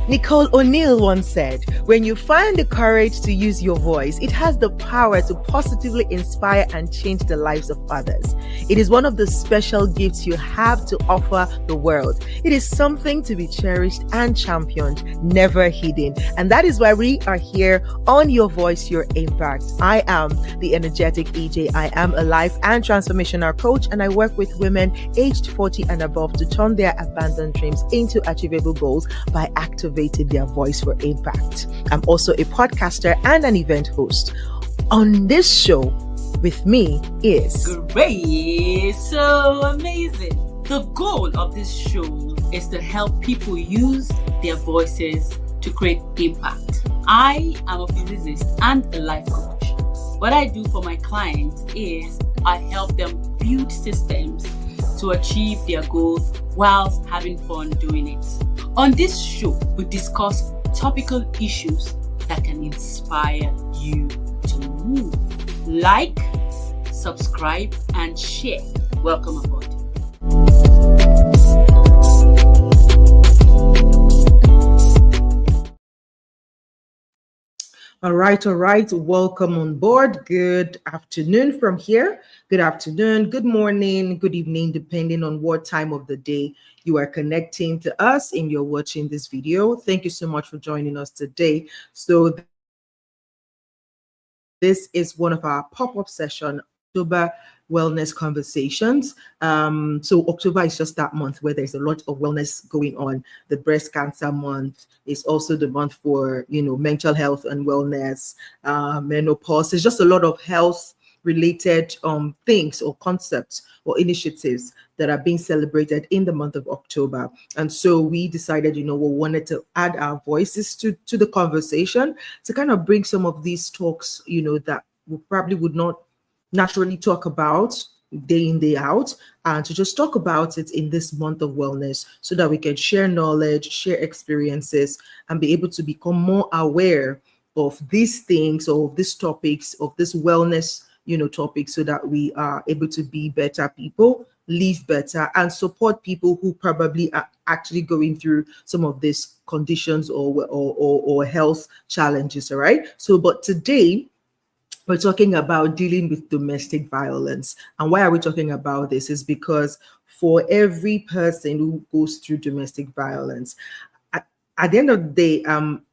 Nicole O'Neill once said, "When you find the courage to use your voice, it has the power to positively inspire and change the lives of others. It is one of the special gifts you have to offer the world. It is something to be cherished and championed, never hidden." And that is why we are here on Your Voice, Your Impact. I am the energetic EJ. I am a life and transformational coach, and I work with women aged 40 and above to turn their abandoned dreams into achievable goals by activating their voice for impact. I'm also a podcaster and an event host. On this show with me is Great, so amazing. The goal of this show is to help people use their voices to create impact. I am a physicist and a life coach. What I do for my clients is I help them build systems to achieve their goals whilst having fun doing it. On this show, we discuss topical issues that can inspire you to move. Like, subscribe, and share. Welcome aboard. All right. Welcome on board. Good afternoon from here. Good afternoon, good morning, good evening, depending on what time of the day you are connecting to us and you're watching this video. Thank you so much for joining us today. So this is one of our pop-up session, October Wellness Conversations. So October is just that month where there's a lot of wellness going on. The breast cancer month is also the month for, mental health and wellness, menopause. There's just a lot of health related things or concepts or initiatives that are being celebrated in the month of October. And so we decided, we wanted to add our voices to the conversation to kind of bring some of these talks, that we probably would not naturally talk about day in, day out, and to just talk about it in this month of wellness so that we can share knowledge, share experiences, and be able to become more aware of these things or these topics, of this wellness, topics, so that we are able to be better people, live better, and support people who probably are actually going through some of these conditions or health challenges. All right. So, but today, we're talking about dealing with domestic violence. And why are we talking about this? Is because for every person who goes through domestic violence, at the end of the day,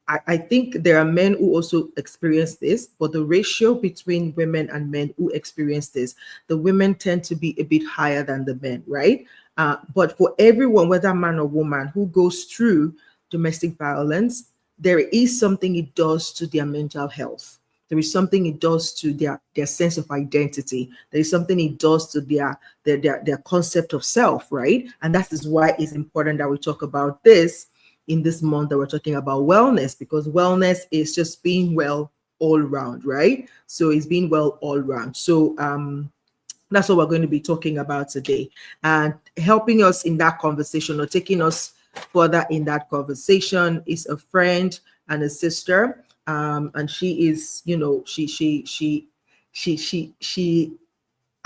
I think there are men who also experience this, but the ratio between women and men who experience this, the women tend to be a bit higher than the men, right? But for everyone, whether man or woman, who goes through domestic violence, there is something it does to their mental health. There is something it does to their sense of identity. There is something it does to their concept of self, right? And that is why it's important that we talk about this in this month that we're talking about wellness, because wellness is just being well all around, right? So it's being well all around. So that's what we're going to be talking about today. And helping us in that conversation, or taking us further in that conversation, is a friend and a sister. And she is, she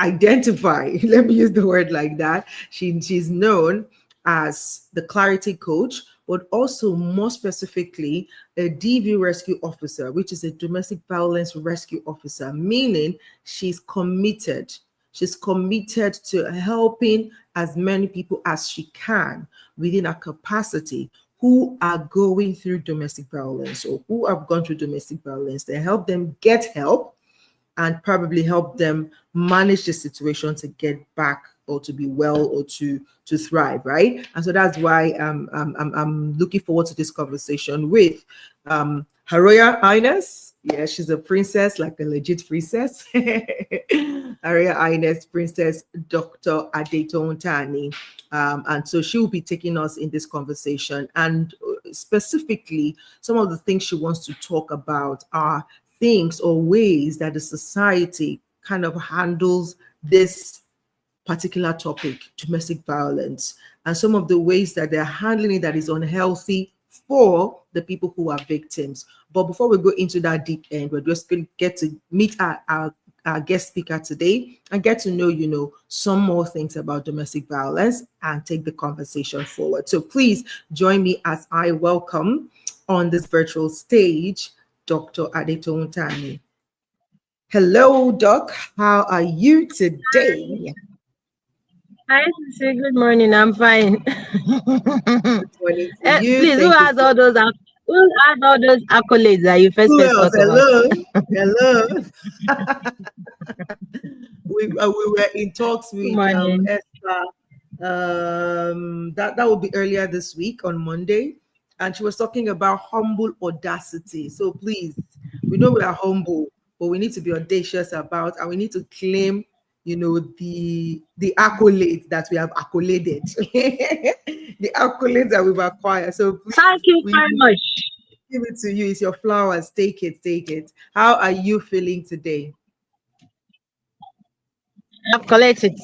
identify, let me use the word like that. She's known as the Clarity Coach, but also more specifically, a DV rescue officer, which is a domestic violence rescue officer, meaning she's committed. She's committed to helping as many people as she can within her capacity who are going through domestic violence or who have gone through domestic violence. They help them get help and probably help them manage the situation to get back or to be well or to thrive, right? And so that's why I'm looking forward to this conversation with Her Royal Highness. Yeah, she's a princess, like a legit princess. Her Royal Highness Princess Dr Adetountanni. And so she will be taking us in this conversation. And specifically, some of the things she wants to talk about are things or ways that the society kind of handles this particular topic, domestic violence, and some of the ways that they're handling it that is unhealthy for the people who are victims. But before we go into that deep end, we're just going to get to meet our guest speaker today and get to know, some more things about domestic violence and take the conversation forward. So please join me as I welcome on this virtual stage, Dr. Adetountanni. Hello, Doc. How are you today? Hi, Sissy. Good morning. I'm fine. Good morning to you. Please, who Thank you has so all those accolades that you Who first else? talk about? Hello. Hello. We were in talks Good with morning. Esther. That will be earlier this week on Monday, and she was talking about humble audacity. So please, we know we are humble, but we need to be audacious about, and we need to claim, the accolades that we have accoladed, the accolades that we've acquired. So please, Thank you we very much. give it to you. It's your flowers. Take it. Take it. How are you feeling today? I've collected.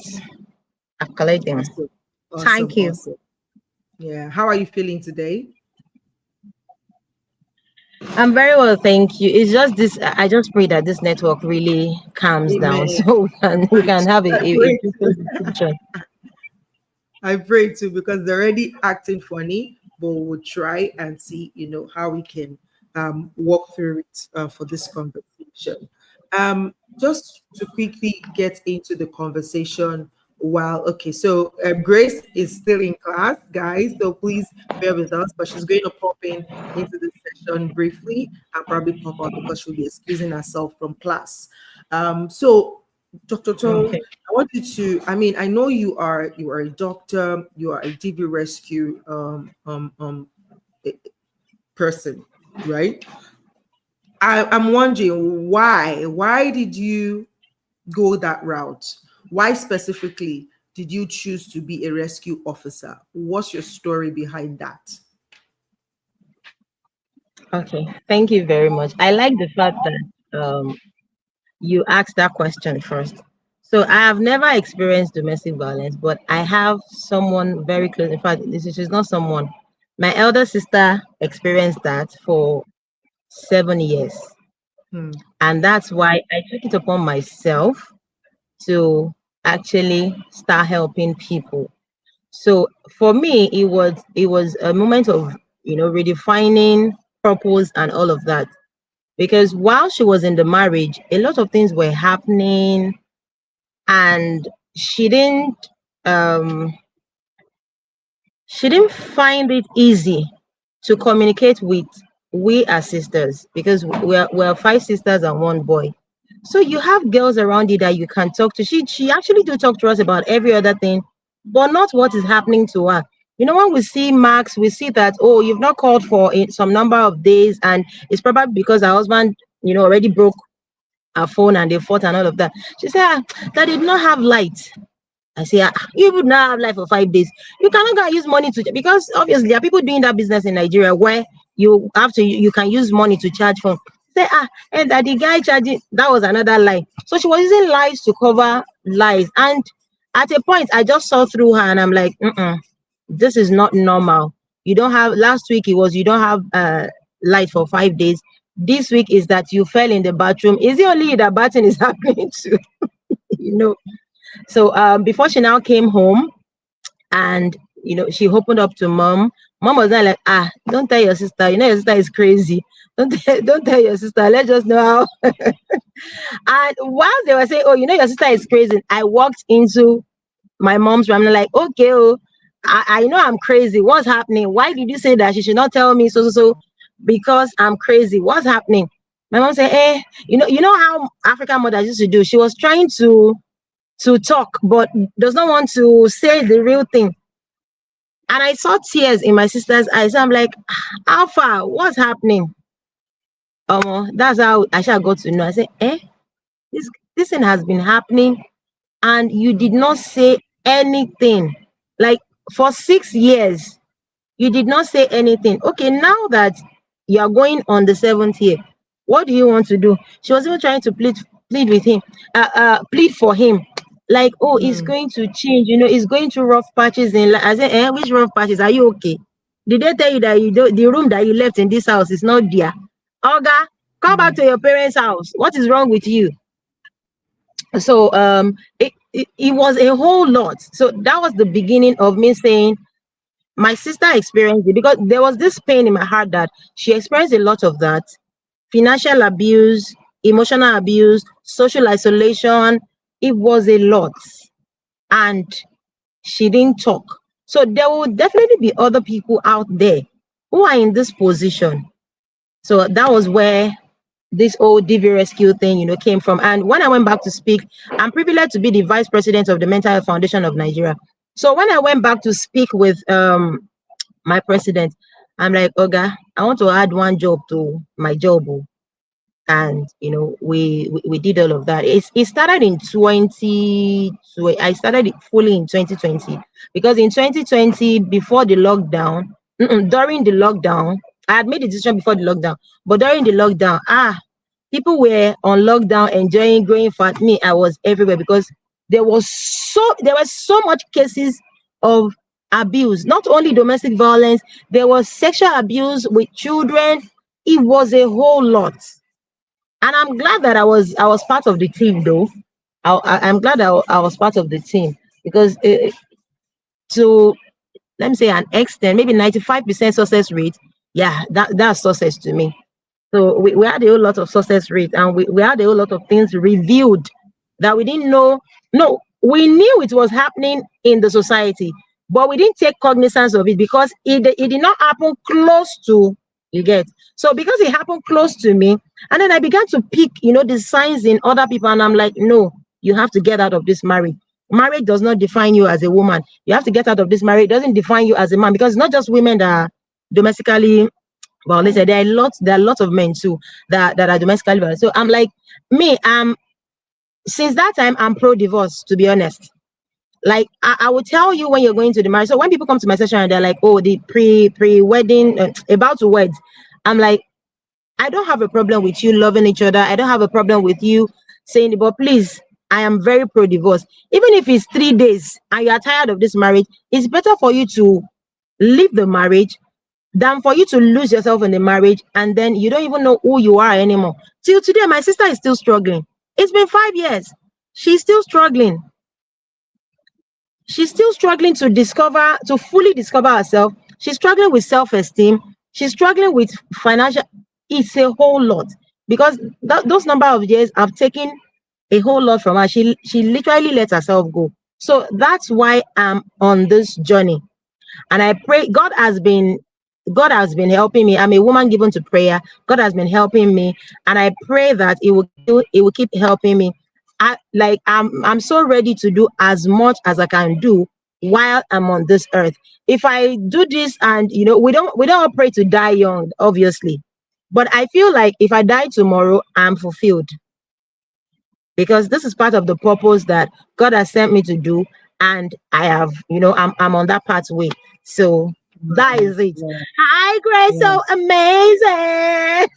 I've collected them. Awesome. Awesome. Thank you. Awesome. Yeah. How are you feeling today? I'm very well, thank you. It's just this. I just pray that this network really calms down Amen. so we can have I a pray peaceful too. discussion. I pray too because they're already acting funny, but we'll try and see, how we can walk through it for this conversation. Just to quickly get into the conversation. Okay, so Grace is still in class, guys, so please bear with us, but she's going to pop in into the session briefly and probably pop out because she'll be excusing herself from class. So Dr. Tone, Okay. I want you to, I know you are a doctor, you are a DV rescue person, right? I'm wondering why did you go that route? Why specifically did you choose to be a rescue officer? What's your story behind that? Okay. Thank you very much. I like the fact that you asked that question first. So I have never experienced domestic violence, but I have someone very close. In fact, this is she's not someone. My elder sister experienced that for 7 years. Hmm. And that's why I took it upon myself to actually start helping people. So for me, it was a moment of redefining purpose and all of that. Because while she was in the marriage, a lot of things were happening and um she didn't find it easy to communicate with we as sisters because we're five sisters and one boy. So you have girls around you that you can talk to. She actually do talk to us about every other thing, but not what is happening to her. When we see Max, we see that, oh, you've not called for some number of days, and it's probably because her husband, already broke her phone and they fought and all of that. She said, that did not have light. I say, you would not have life for 5 days. You cannot go and use money to, because obviously there are people doing that business in Nigeria where you can use money to charge for. Say, and that the guy charging, that was another lie. So she was using lies to cover lies. And at a point, I just saw through her and I'm like, this is not normal. You don't have, last week it was, you don't have light for 5 days. This week is that you fell in the bathroom. Is it only that bathing is happening to, you know? So before she now came home and she opened up to mom. Mom was not like, don't tell your sister. Your sister is crazy. Don't tell your sister. Let's just know how. And while they were saying, oh, your sister is crazy, I walked into my mom's room. I'm like, okay, oh, I know I'm crazy. What's happening? Why did you say that? She should not tell me so. Because I'm crazy. What's happening? My mom said, you know how African mothers used to do. She was trying to talk, but does not want to say the real thing. And I saw tears in my sister's eyes. So I'm like, Alpha, what's happening? That's how I shall got to know. I said, this thing has been happening, and you did not say anything. Like for 6 years, you did not say anything. Okay, now that you are going on the seventh year, what do you want to do? She was even trying to plead with him, plead for him. Like, oh, it's Hmm. going to change. It's going through rough patches in life. I said, which rough patches? Are you okay? Did they tell you that the room that you left in this house is not there? Olga, come back Hmm. to your parents' house. What is wrong with you? So it was a whole lot. So that was the beginning of me saying my sister experienced it, because there was this pain in my heart that she experienced a lot of that: financial abuse, emotional abuse, social isolation. It was a lot, and she didn't talk. So there will definitely be other people out there who are in this position. So that was where this whole DV rescue thing, came from. And when I went back to speak, I'm privileged to be the vice president of the Mental Health Foundation of Nigeria. So when I went back to speak with my president, I'm like, Oga, I want to add one job to my job. Oh. And we did all of that. It started in 20. I started it fully in 2020, because in 2020, before the lockdown, during the lockdown, I had made the decision before the lockdown, but during the lockdown, people were on lockdown enjoying growing fat. Me, I was everywhere, because there were so much cases of abuse, not only domestic violence, there was sexual abuse with children. It was a whole lot. And I'm glad that I was part of the team, though. I'm glad I was part of the team, because to, let me say, an extent, maybe 95% success rate. Yeah, that's success to me. So we had a whole lot of success rate, and we had a whole lot of things revealed that we didn't know. No, we knew it was happening in the society, but we didn't take cognizance of it, because it did not happen close to, you get. So because it happened close to me, and then I began to pick, the signs in other people, and I'm like, no, you have to get out of this marriage. Marriage does not define you as a woman. You have to get out of this marriage. It doesn't define you as a man, because it's not just women that are domestically, well, listen, there are lots of men too that are domestically violent. So I'm like, me, since that time, I'm pro-divorce, to be honest. Like, I will tell you when you're going to the marriage. So when people come to my session and they're like, oh, the pre-wedding, about to wed, I'm like, I don't have a problem with you loving each other. I don't have a problem with you saying it, but please, I am very pro-divorce. Even if it's 3 days and you are tired of this marriage, it's better for you to leave the marriage than for you to lose yourself in the marriage, and then you don't even know who you are anymore. Till today, my sister is still struggling. It's been 5 years. She's still struggling. She's still struggling to fully discover herself. She's struggling with self-esteem. She's struggling with financial. It's a whole lot, because those number of years have taken a whole lot from her. She literally let herself go. So that's why I'm on this journey. And I pray, God has been helping me. I'm a woman given to prayer. God has been helping me, and I pray that it will keep helping me. I'm so ready to do as much as I can do while I'm on this earth. If I do this, and we don't all pray to die young, obviously, but I feel like if I die tomorrow, I'm fulfilled, because this is part of the purpose that God has sent me to do, and I have, I'm on that pathway. So that is it. Yeah. Hi, Grace, so amazing.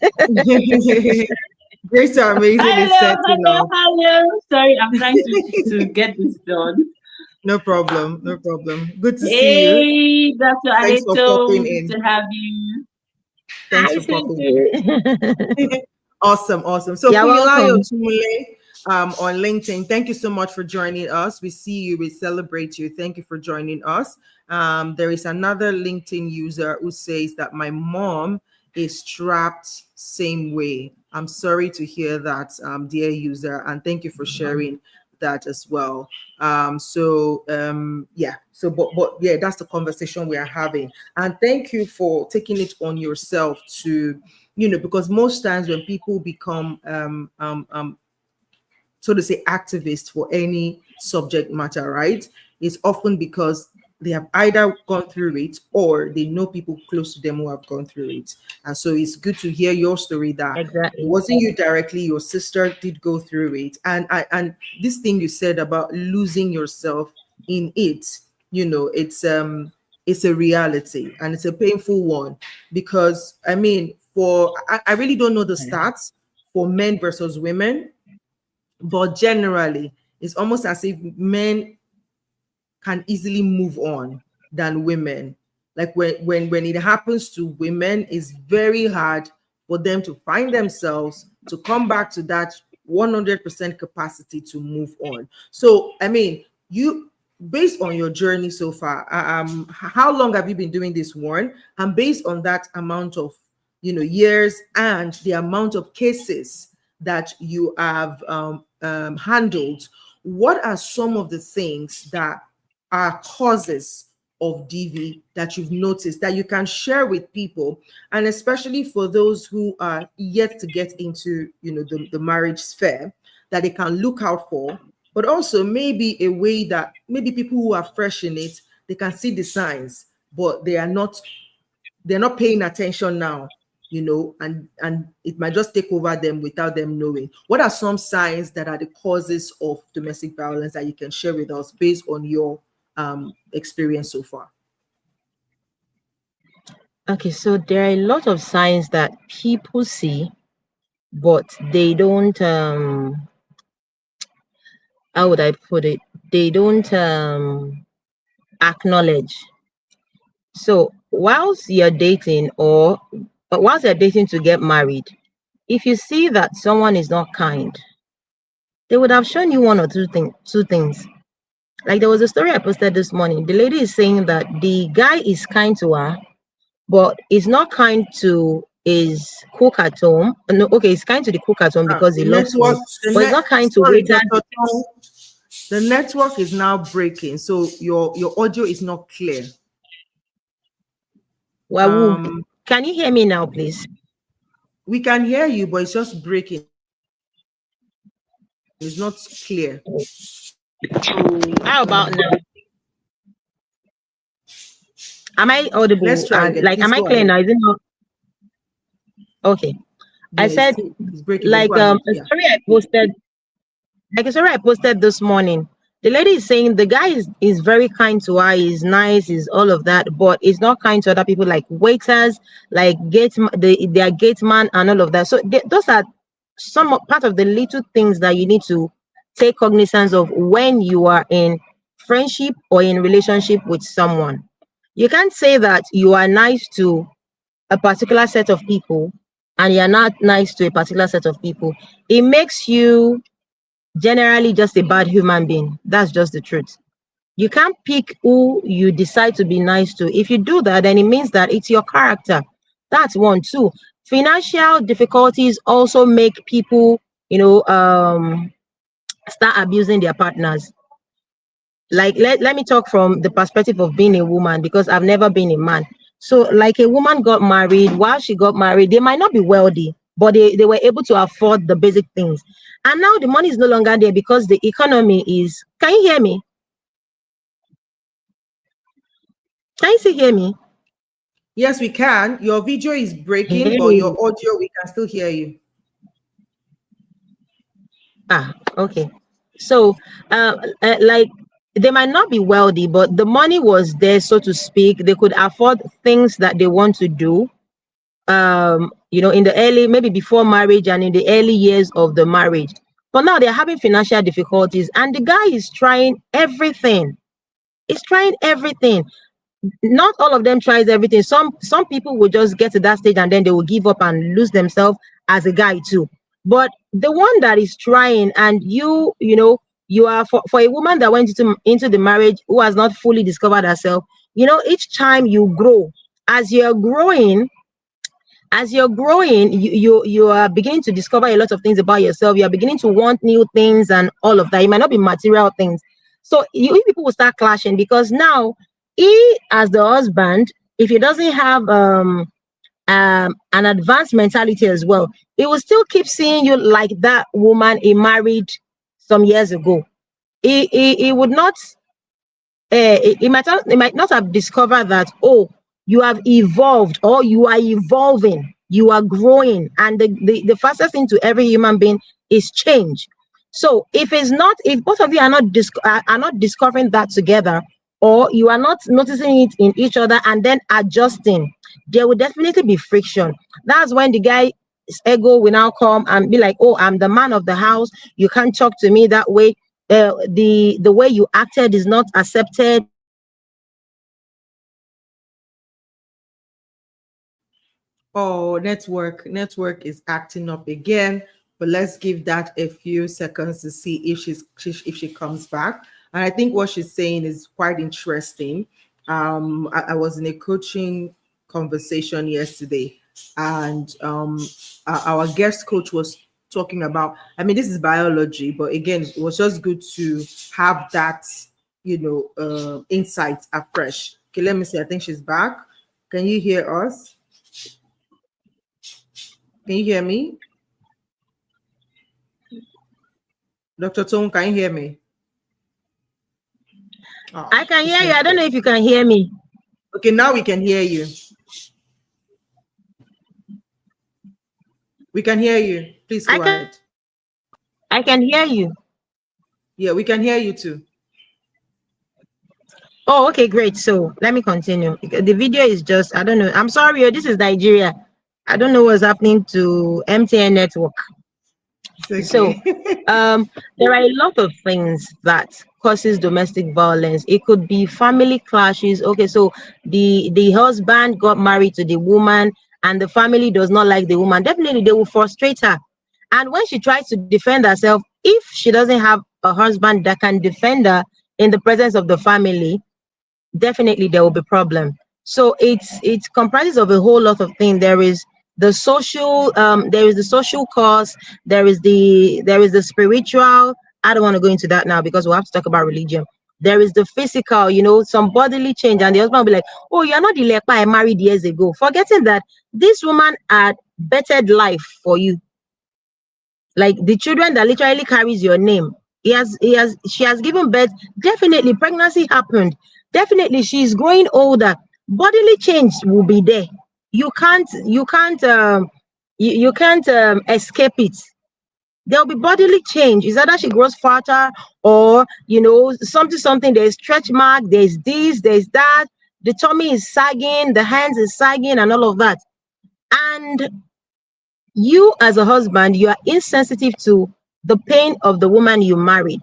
Grace are amazing is Hello, setting hello, up. hello. Sorry, I'm trying to get this done. No problem. No problem. Good to see you. Hey, Dr. Thanks for Adeto, popping good in. to have you. Thanks Hi, for popping sweetie. in. Awesome, awesome. So You're Fumilayo welcome. Tumule on LinkedIn, thank you so much for joining us. We see you, we celebrate you. Thank you for joining us. There is another LinkedIn user who says that my mom is trapped same way. I'm sorry to hear that, dear user, and thank you for sharing that as well. Yeah, so but yeah, that's the conversation we are having, and thank you for taking it on yourself to, because most times when people become so to say activists for any subject matter, right, it's often because they have either gone through it or they know people close to them who have gone through it. And so it's good to hear your story that it Exactly. wasn't you directly, your sister did go through it. And this thing you said about losing yourself in it, it's a reality, and it's a painful one, because I mean, I really don't know the stats for men versus women, but generally it's almost as if men can easily move on than women. Like when it happens to women, it's very hard for them to find themselves to come back to that 100% capacity to move on. So, I mean, you, based on your journey so far, how long have you been doing this, Warren? And based on that amount of, years and the amount of cases that you have handled, what are some of the things that are causes of DV that you've noticed that you can share with people, and especially for those who are yet to get into, the marriage sphere, that they can look out for, but also maybe a way that maybe people who are fresh in it, they can see the signs, but they're not paying attention now, and it might just take over them without them knowing. What are some signs that are the causes of domestic violence that you can share with us based on your experience so far? Okay, so there are a lot of signs that people see, but they don't, how would I put it? They don't acknowledge. So whilst you're dating, or whilst you're dating to get married, if you see that someone is not kind, they would have shown you one or two things. Like there was a story I posted this morning. The lady is saying that the guy is kind to her, but is not kind to his cook at home. No, okay, he's kind to the cook at home because he The loves network, food, but he's not kind to sorry, waiters. Dr. Tong, the network is now breaking, so your audio is not clear. Wow, can you hear me now, please? We can hear you, but it's just breaking. It's not clear. So, How about now? Am I audible? let's try again. Like, Please am I go clear ahead. now? Is it not? Okay. Yeah, I said, it's breaking. like, Go ahead. Yeah. a story I posted this morning. The lady is saying the guy is very kind to her, he's nice, he's all of that, but he's not kind to other people like waiters, like their gate man and all of that. So those are part of the little things that you need to take cognizance of when you are in friendship or in relationship with someone. You can't say that you are nice to a particular set of people and you're not nice to a particular set of people. It makes you generally just a bad human being. That's just the truth. You can't pick who you decide to be nice to. If you do that, then it means that it's your character. That's one. Two, financial difficulties also make people, start abusing their partners. Like, let me talk from the perspective of being a woman, because I've never been a man. So like, a woman got married. While she got married, they might not be wealthy, but they were able to afford the basic things. And now the money is no longer there because the economy is, can you hear me? Can you still hear me? Yes, we can. Your video is breaking, but Hey. your audio, we can still hear you. Okay. So, like, they might not be wealthy, but the money was there, so to speak. They could afford things that they want to do. In the early, maybe before marriage and in the early years of the marriage. But now they're having financial difficulties, and the guy is trying everything. He's trying everything. Not all of them tries everything. Some people will just get to that stage and then they will give up and lose themselves as a guy too. But the one that is trying, and you are, for a woman that went into the marriage who has not fully discovered herself, each time you grow, as you're growing, you are beginning to discover a lot of things about yourself. You are beginning to want new things and all of that. It might not be material things. So you people will start clashing, because now he, as the husband, if he doesn't have an advanced mentality as well, he will still keep seeing you like that woman he married some years ago. He would not, it might not have discovered that, oh, you have evolved, or you are evolving, you are growing, and the fastest thing to every human being is change. So if both of you are not discovering that together, or you are not noticing it in each other and then adjusting, there will definitely be friction. That's when the guy's ego will now come and be like, oh, I'm the man of the house, you can't talk to me that way. The way you acted is not accepted. Oh, network is acting up again. but let's give that a few seconds to see if if she comes back. And I think what she's saying is quite interesting. I was in a coaching conversation yesterday, and our guest coach was talking about, I mean, this is biology, but again, it was just good to have that, insight afresh. Okay, let me see. I think she's back. Can you hear us? Can you hear me? Dr. Tone, can you hear me? Oh, I can hear you. I don't know if you can hear me. Okay, now we can hear you. We can hear you. Please go ahead. I can hear you. Yeah, we can hear you too. Oh, okay, great. So let me continue. The video is just, I don't know. I'm sorry, this is Nigeria. I don't know what's happening to MTN network. Okay. So there are a lot of things that causes domestic violence. It could be family clashes. Okay, so the husband got married to the woman and the family does not like the woman. Definitely they will frustrate her. And when she tries to defend herself, if she doesn't have a husband that can defend her in the presence of the family, definitely there will be problem. So it comprises of a whole lot of things. There is the social cause, there is the spiritual. I don't want to go into that now because we'll have to talk about religion. There is the physical, some bodily change, and the husband will be like, oh, you're not the leper I married years ago, forgetting that this woman had bettered life for you. Like the children that literally carries your name, she has given birth. Definitely pregnancy happened. Definitely she's growing older. Bodily change will be there. You can't escape it. There'll be bodily change. Is either she grows fatter or something. There's stretch mark, there's this, there's that. The tummy is sagging, the hands is sagging, and all of that. And you as a husband, you are insensitive to the pain of the woman you married.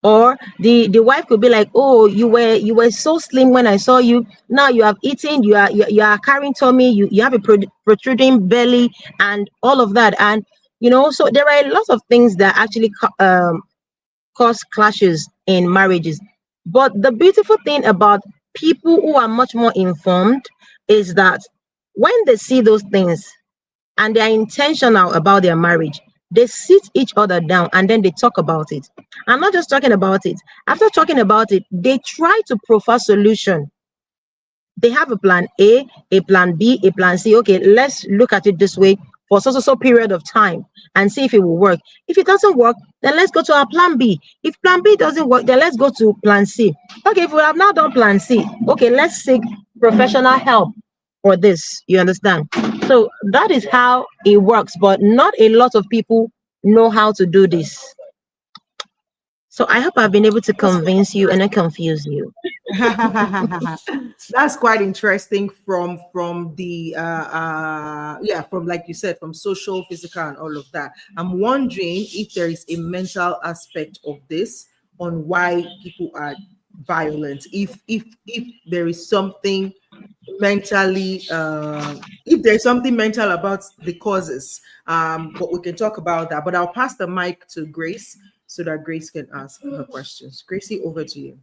Or the wife could be like, oh, you were so slim when I saw you, now you have eaten, you are carrying tummy, you have a protruding belly and all of that. And so there are a lot of things that actually cause clashes in marriages. But the beautiful thing about people who are much more informed is that when they see those things and they are intentional about their marriage, they sit each other down and then they talk about it. And not just talking about it. After talking about it, they try to proffer solution. They have a plan A, a plan B, a plan C. Okay, let's look at it this way for so period of time and see if it will work. If it doesn't work, then let's go to our plan B. If plan B doesn't work, then let's go to plan C. Okay, if we have now done plan C, okay, let's seek professional help for this. You understand? So that is how it works, but not a lot of people know how to do this. So I hope I've been able to convince you and not confuse you. That's quite interesting from the from, like you said, from social, physical, and all of that. I'm wondering if there is a mental aspect of this on why people are violent. If there is something mentally, if there's something mental about the causes, but we can talk about that. But I'll pass the mic to Grace so that Grace can ask her questions. Gracie, over to you.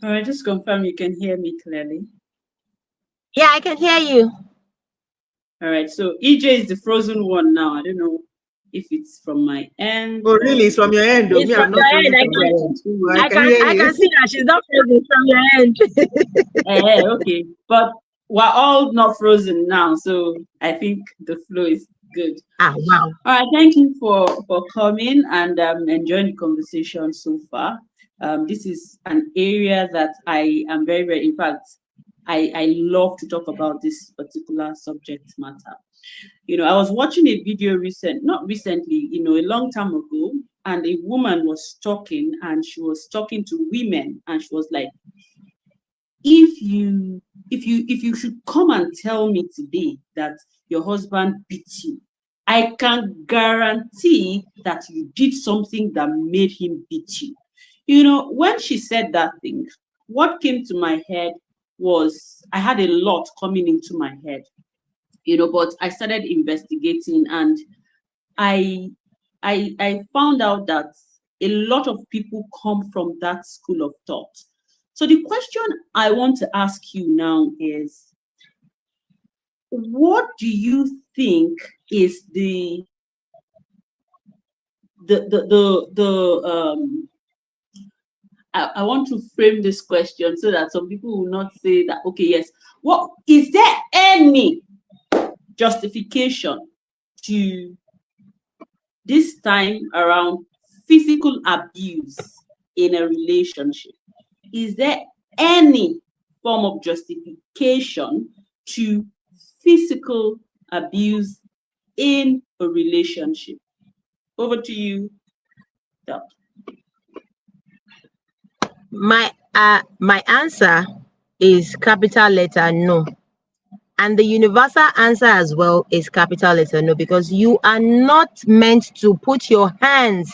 All right, just confirm you can hear me clearly. Yeah, I can hear you. All right, so EJ is the frozen one now. I don't know if it's from my end. Oh, really? It's from your end? It's from your end. I can see that she's not frozen from your end. Okay, but we're all not frozen now, so I think the flow is good. Wow. All right, thank you for coming and enjoying the conversation so far. This is an area that I am very, very, in fact, I love to talk about this particular subject matter. I was watching a video not recently, a long time ago, and a woman was talking, and she was talking to women, and she was like, if you should come and tell me today that your husband beat you, I can guarantee that you did something that made him beat you. When she said that thing, what came to my head was, I had a lot coming into my head. but I started investigating, and I found out that a lot of people come from that school of thought. So the question I want to ask you now is, what do you think is I want to frame this question so that some people will not say that, okay, yes, what is there any justification to this time around physical abuse in a relationship? Is there any form of justification to physical abuse in a relationship? Over to you, Doc. My answer is capital letter no. And the universal answer as well is capital letter no, because you are not meant to put your hands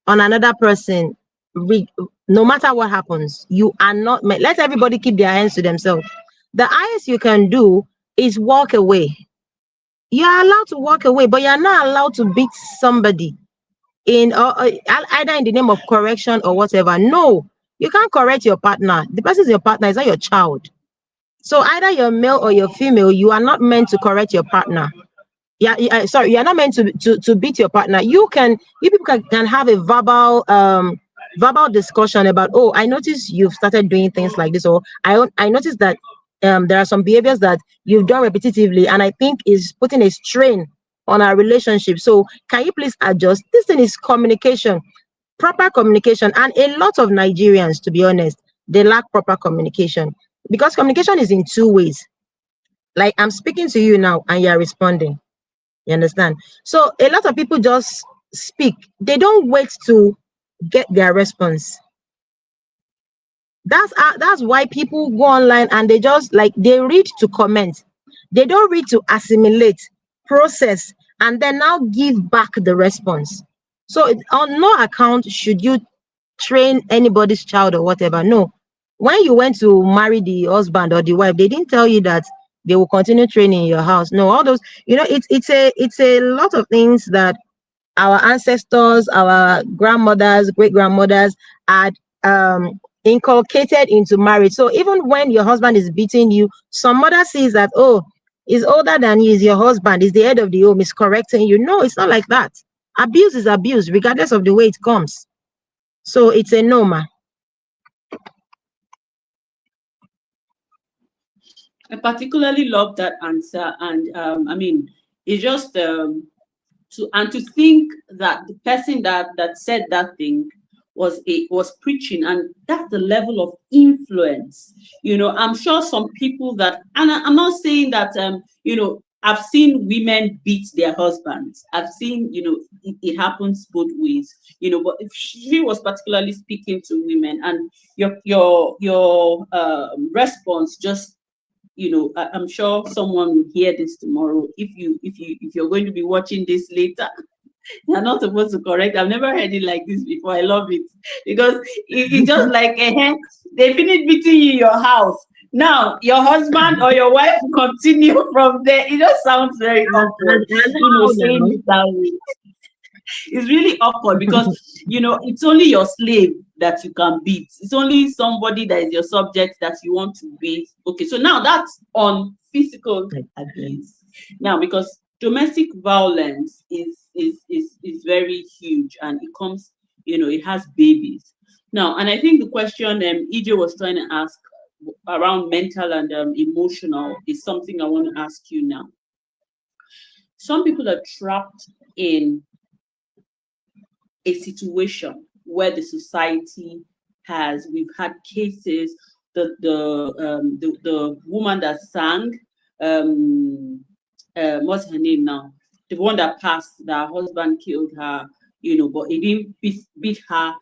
on another person, no matter what happens. You are not meant. Let everybody keep their hands to themselves. The highest you can do is walk away. You are allowed to walk away, but you're not allowed to beat somebody in either in the name of correction or whatever. No, you can't correct your partner. The person is your partner, is not your child. So either you're male or you're female, you are not meant to correct your partner. Yeah, sorry, you're not meant to beat your partner. You people can have a verbal discussion about, oh, I noticed you've started doing things like this, or I noticed that there are some behaviors that you've done repetitively, and I think is putting a strain on our relationship. So can you please adjust? This thing is communication, proper communication. And a lot of Nigerians, to be honest, they lack proper communication, because communication is in two ways. Like, I'm speaking to you now and you're responding. You understand? So a lot of people just speak. They don't wait to get their response. That's why people go online and they just they read to comment. They don't read to assimilate, process, and then now give back the response. So on no account should you train anybody's child or whatever. No. When you went to marry the husband or the wife, they didn't tell you that they will continue training in your house. No, all those, it's a lot of things that our ancestors, our grandmothers, great grandmothers had inculcated into marriage. So even when your husband is beating you, some mother sees that, oh, he's older than you, is your husband, is the head of the home, is correcting you. No, it's not like that. Abuse is abuse, regardless of the way it comes. So it's a no, ma. I particularly love that answer, and I mean, it's just to think that the person that said that thing was preaching, and that's the level of influence. I'm sure some people that, and I'm not saying that I've seen women beat their husbands. I've seen it happens both ways. But if she was particularly speaking to women, and your response just, I'm sure someone will hear this tomorrow. If you're going to be watching this later, you're not supposed to correct. I've never heard it like this before. I love it, because it's just like they finish beating you in your house. Now your husband or your wife will continue from there. It just sounds very awkward, saying it that way. It's really awkward because it's only your slave that you can beat. It's only somebody that is your subject that you want to beat. Okay, so now that's on physical abuse. Now, because domestic violence is very huge, and it comes, it has babies. Now, and I think the question EJ was trying to ask around mental and emotional is something I want to ask you now. Some people are trapped in a situation where the society we've had cases, the woman that sang, what's her name now? The one that passed, that her husband killed her, but he didn't beat her,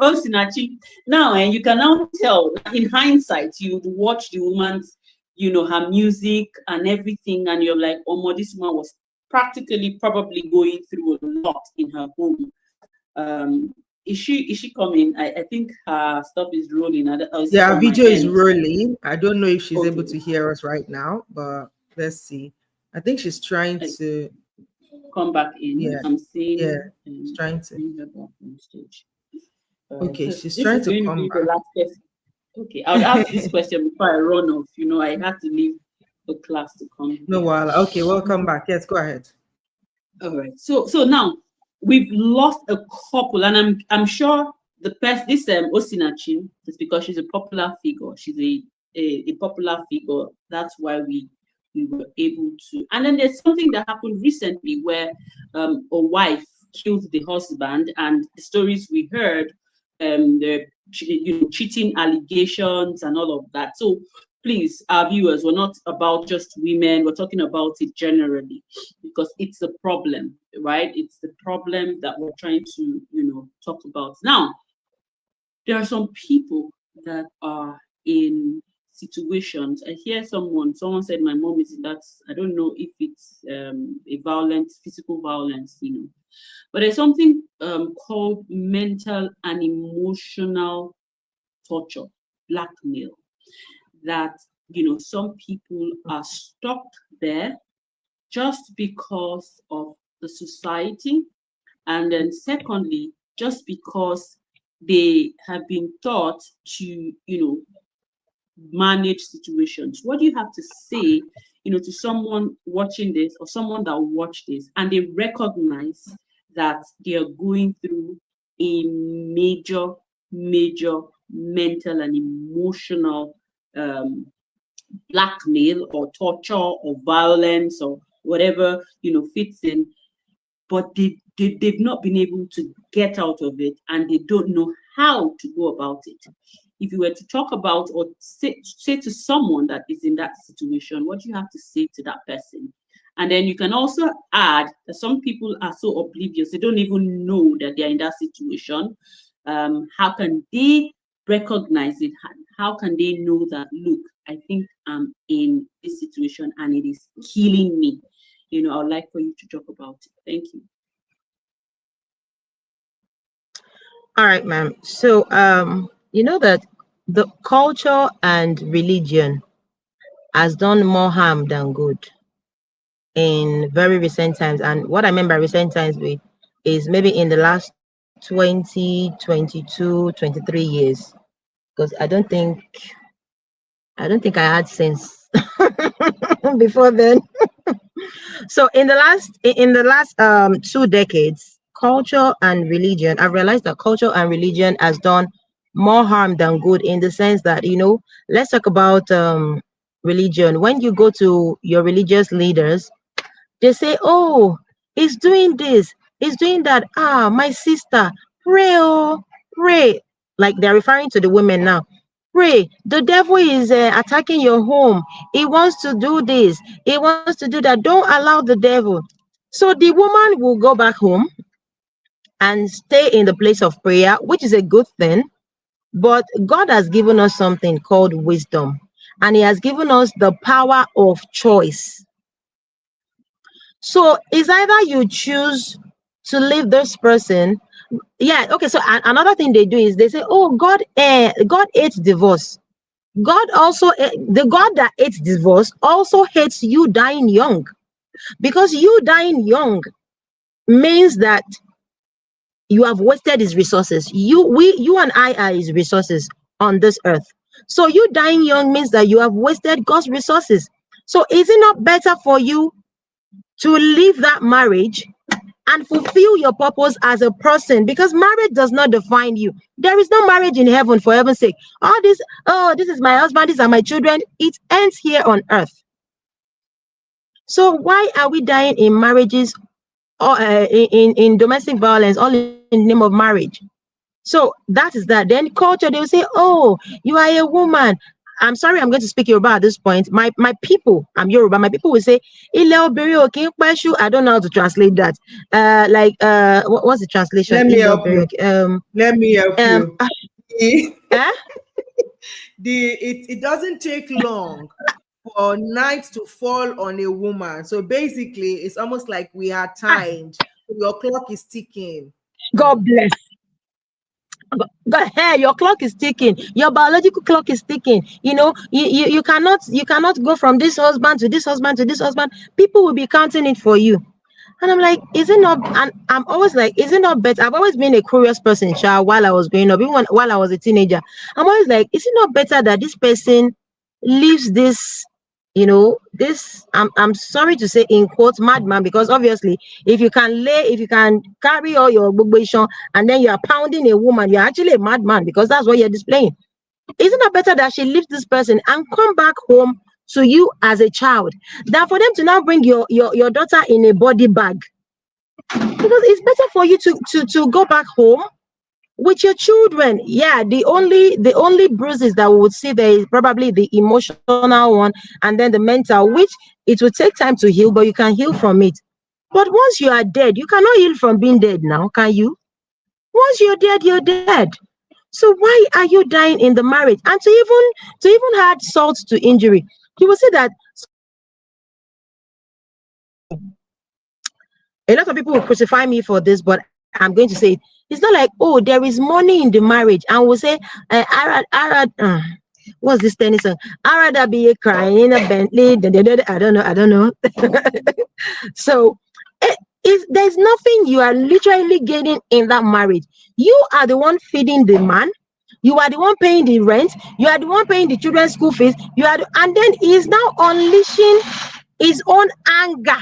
Osinachi. Now, and you can now tell, in hindsight, you watch the woman's, her music and everything, and you're like, oh, this woman was practically probably going through a lot in her home. is she coming? I think her stuff is rolling. Is it Yeah, on my video is end? rolling. I don't know if she's able Okay. to hear us right now, but let's see. I think she's trying to. Come back in. Yeah, I'm yeah, seeing she's trying to. bring her back on stage. All right. Okay, So she's this trying is to going to come be the back. last question. Okay, I'll ask this question before I run off. I had to leave the class to come No, here. while okay, welcome back. Yes, go ahead. All right. So now we've lost a couple, and I'm sure the person this Osinachi is because she's a popular figure. She's a popular figure. That's why we were able to. And then there's something that happened recently where a wife killed the husband, and the stories we heard, the cheating allegations and all of that. So please, our viewers, we're not about just women. We're talking about it generally because it's a problem, right? It's the problem that we're trying to, talk about. Now, there are some people that are in situations. I hear someone said my mom is in that. I don't know if it's a physical violence, but there's something called mental and emotional torture, blackmail, that some people are stuck there just because of the society, and then secondly, just because they have been taught to manage situations. What do you have to say to someone watching this or someone that watched this and they recognize that they are going through a major mental and emotional blackmail or torture or violence or whatever fits in, but they've not been able to get out of it and they don't know how to go about it? If you were to talk about or say to someone that is in that situation, what do you have to say to that person? And then you can also add that some people are so oblivious, they don't even know that they're in that situation. How can they recognize it? How can they know that, look, I think I'm in this situation and it is killing me? I would like for you to talk about it. Thank you. All right, ma'am. So, you know that the culture and religion has done more harm than good in very recent times. And what I mean by recent times is maybe in the last 20, 22, 23 years. Because I don't think I had sense before then. So in the last 2 decades, culture and religion, I've realized that culture and religion has done more harm than good, in the sense that, let's talk about religion. When you go to your religious leaders, they say, oh, he's doing this, he's doing that. Ah, my sister, pray, oh, pray. Like they're referring to the women now. Pray. The devil is attacking your home. He wants to do this. He wants to do that. Don't allow the devil. So the woman will go back home and stay in the place of prayer, which is a good thing. But God has given us something called wisdom, and He has given us the power of choice. So it's either you choose to leave this person. Yeah, okay. So another thing they do is they say, oh, God hates divorce. God also, the God that hates divorce also hates you dying young, because you dying young means that you have wasted His resources. You and I are His resources on this earth. So you dying young means that you have wasted God's resources. So is it not better for you to leave that marriage and fulfill your purpose as a person? Because marriage does not define you. There is no marriage in heaven, for heaven's sake. All this, oh, this is my husband, these are my children. It ends here on earth. So why are we dying in marriages or in domestic violence, all in the name of marriage? So that is that. Then culture, they will say, oh, you are a woman. I'm sorry, I'm going to speak Yoruba at this point. My people, I'm Yoruba, my people will say, Ile obìnrin ò kí ń pẹ́ ṣú. I don't know how to translate that. What's the translation? Let me Ile help obìnrin you. Let me help you. eh? It doesn't take long for night to fall on a woman. So basically, it's almost like we are timed. Your clock is ticking. God bless. Go ahead, your clock is ticking, your biological clock is ticking. You cannot go from this husband to this husband to this husband. People will be counting it for you. And I'm like, is it not? And I'm always like, is it not better? I've always been a curious person, child, while I was growing up, even while I was a teenager. I'm always like, is it not better that this person leaves this, this, I'm sorry to say, in quotes, madman, because obviously, if you can carry all your bubation and then you are pounding a woman, you're actually a madman, because that's what you're displaying. Isn't it better that she leaves this person and come back home to you as a child, than for them to now bring your daughter in a body bag? Because it's better for you to go back home with your children. Yeah, the only bruises that we would see there is probably the emotional one, and then the mental, which it will take time to heal, but you can heal from it. But once you are dead, you cannot heal from being dead now, can you? Once you're dead, you're dead. So why are you dying in the marriage? And to even add salt to injury, you will see that a lot of people will crucify me for this, but I'm going to say it. It's not like, oh, there is money in the marriage, and we'll say, what's this tennis song? I'd rather be a crying in a Bentley. I don't know. So if there's nothing you are literally getting in that marriage, you are the one feeding the man, you are the one paying the rent, you are the one paying the children's school fees, and then he is now unleashing his own anger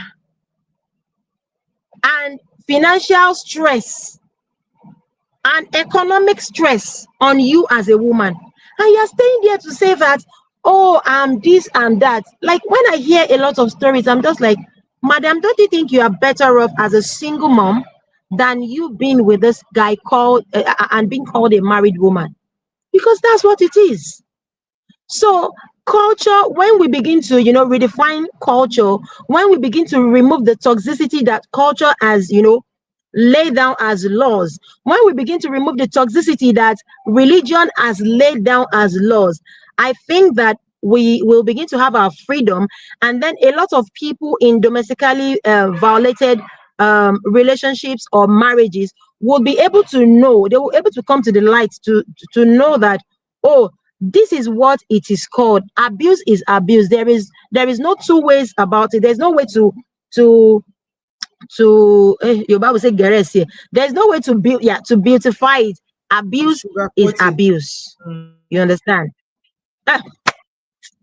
and financial stress and economic stress on you as a woman. And you're staying there to say that, oh, I'm this and that. Like, when I hear a lot of stories, I'm just like, madam, don't you think you are better off as a single mom than you being with this guy called and being called a married woman? Because that's what it is. So culture, when we begin to, redefine culture, when we begin to remove the toxicity that culture has, laid down as laws, when we begin to remove the toxicity that religion has laid down as laws, I think that we will begin to have our freedom. And then a lot of people in domestically violated relationships or marriages will be able to know, they will be able to come to the light to know that, oh, this is what it is called. Abuse is abuse. There is no two ways about it. There's no way to your Bible say geres here. There's no way to beautify it. Abuse is Sugarcoat it. abuse. You understand? Ah,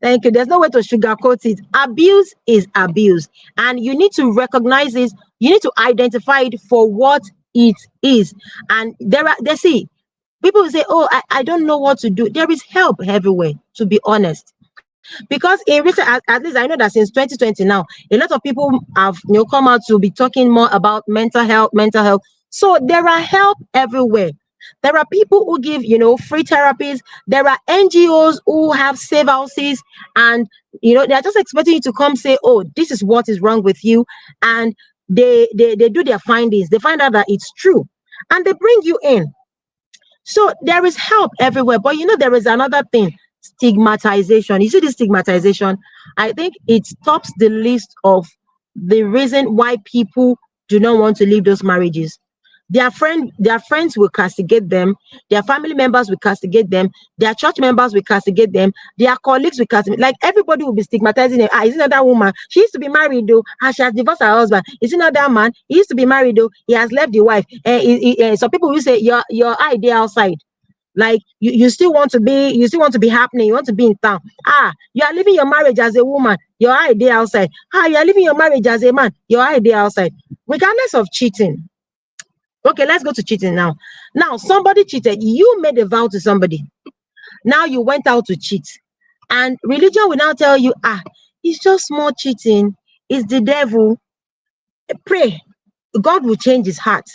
thank you. There's no way to sugarcoat it. Abuse is abuse, and you need to recognize this. You need to identify it for what it is. And they see, people will say, oh, I don't know what to do. There is help everywhere, to be honest. Because in recent, at least I know that since 2020 now, a lot of people have come out to be talking more about mental health. So there are help everywhere. There are people who give free therapies. There are NGOs who have safe houses, and they're just expecting you to come say, oh, this is what is wrong with you, and they do their findings. They find out that it's true, and they bring you in. So there is help everywhere. But there is another thing: stigmatization. You see this stigmatization? I think it tops the list of the reason why people do not want to leave those marriages. Their friends will castigate them, their family members will castigate them, their church members will castigate them, their colleagues will castigate. Like, everybody will be stigmatizing them. Is it not that woman? She used to be married though, and she has divorced her husband. Is it not that man? He used to be married though, he has left the wife. Some people will say your idea outside. Like, you still want to be happening, you want to be in town. You are living your marriage as a woman, your idea outside. You are living your marriage as a man, your idea outside. Regardless of cheating. Okay, let's go to cheating now. Now, somebody cheated. You made a vow to somebody. Now you went out to cheat. And religion will now tell you, it's just small cheating. It's the devil. Pray. God will change his heart.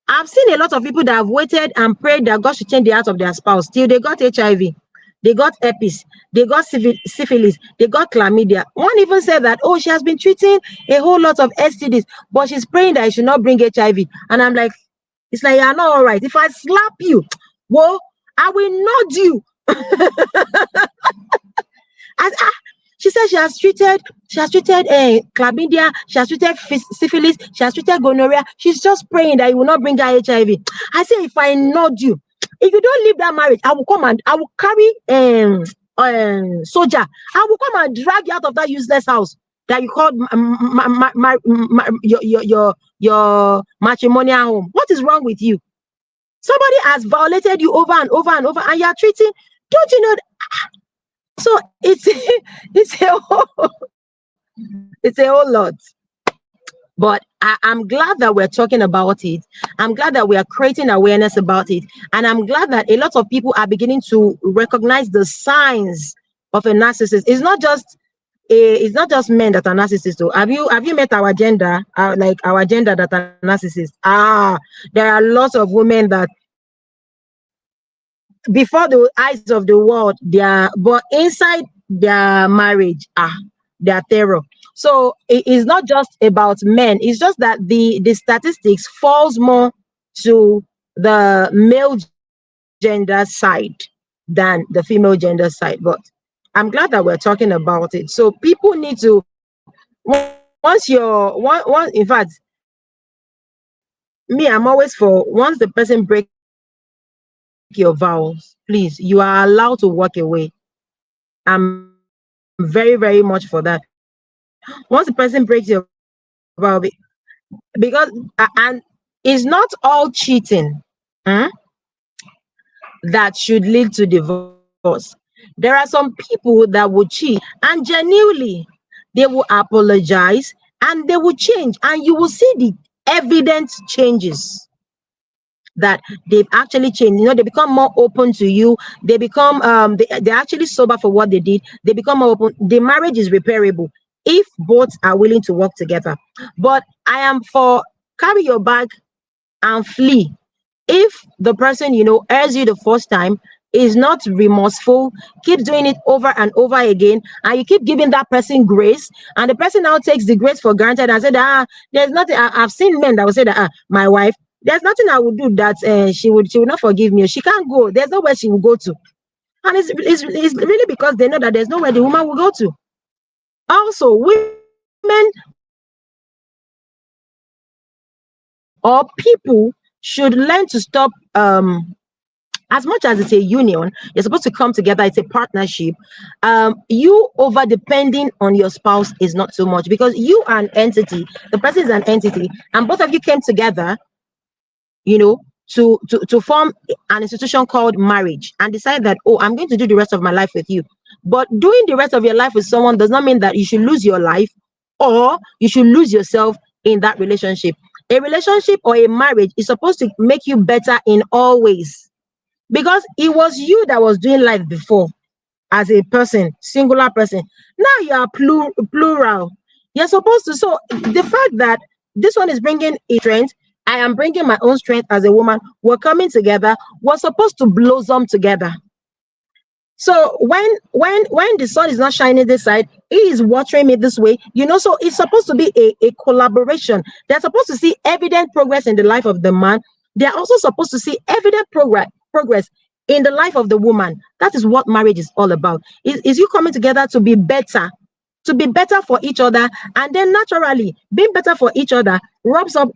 I've seen a lot of people that have waited and prayed that God should change the heart of their spouse till they got HIV, they got herpes, they got syphilis, they got chlamydia. One even said that, oh, she has been treating a whole lot of STDs, but she's praying that it should not bring HIV. And I'm like, it's like, you're not all right. If I slap you, whoa, I will nod you. She said she has treated chlamydia, she has treated syphilis, she has treated gonorrhea. She's just praying that it will not bring her HIV. I say, if I nod you, if you don't leave that marriage, I will come and I will carry soldier. I will come and drag you out of that useless house that you called your matrimonial home. What is wrong with you? Somebody has violated you over and over and over, and you are treating. Don't you know? So it's it's a whole lot. But I'm glad that we're talking about it. I'm glad that we are creating awareness about it, and I'm glad that a lot of people are beginning to recognize the signs of a narcissist. It's not just men that are narcissists. So have you met our gender, like our gender that are narcissists? There are lots of women that before the eyes of the world they are, but inside their marriage, they are terror. So it is not just about men. It's just that the statistics falls more to the male gender side than the female gender side. But I'm glad that we're talking about it. So people need to, once you're one in fact, me, I'm always for, once the person breaks your vows, please, you are allowed to walk away. I'm very, very much for that. Once the person breaks your vow, because and it's not all cheating that should lead to divorce. There are some people that would cheat and genuinely they will apologize and they will change, and you will see the evident changes that they've actually changed. You know, they become more open to you. They become they're actually sober for what they did. They become more open. The marriage is repairable if both are willing to work together. But I am for carry your bag and flee. If the person, you know, errs you the first time, is not remorseful, keeps doing it over and over again, and you keep giving that person grace, and the person now takes the grace for granted and said, there's nothing. I've seen men that will say that my wife, there's nothing I would do that she would not forgive me. She can't go. There's nowhere she will go to. And it's really because they know that there's nowhere the woman will go to. Also, women or people should learn to stop, as much as it's a union, you're supposed to come together, it's a partnership. You over depending on your spouse is not so much, because you are an entity, the person is an entity, and both of you came together, you know, to form an institution called marriage and decide that, oh, I'm going to do the rest of my life with you. But doing the rest of your life with someone does not mean that you should lose your life or you should lose yourself in that relationship. A relationship or a marriage is supposed to make you better in all ways, because it was you that was doing life before as a person, singular person. Now you are plural. You're supposed to. So the fact that this one is bringing a strength, I am bringing my own strength as a woman, we're coming together, we're supposed to blossom together. So when the sun is not shining this side, he is watering me this way, you know. So it's supposed to be a collaboration. They're supposed to see evident progress in the life of the man. They're also supposed to see evident progress in the life of the woman. That is what marriage is all about. Is you coming together to be better for each other, and then naturally being better for each other rubs up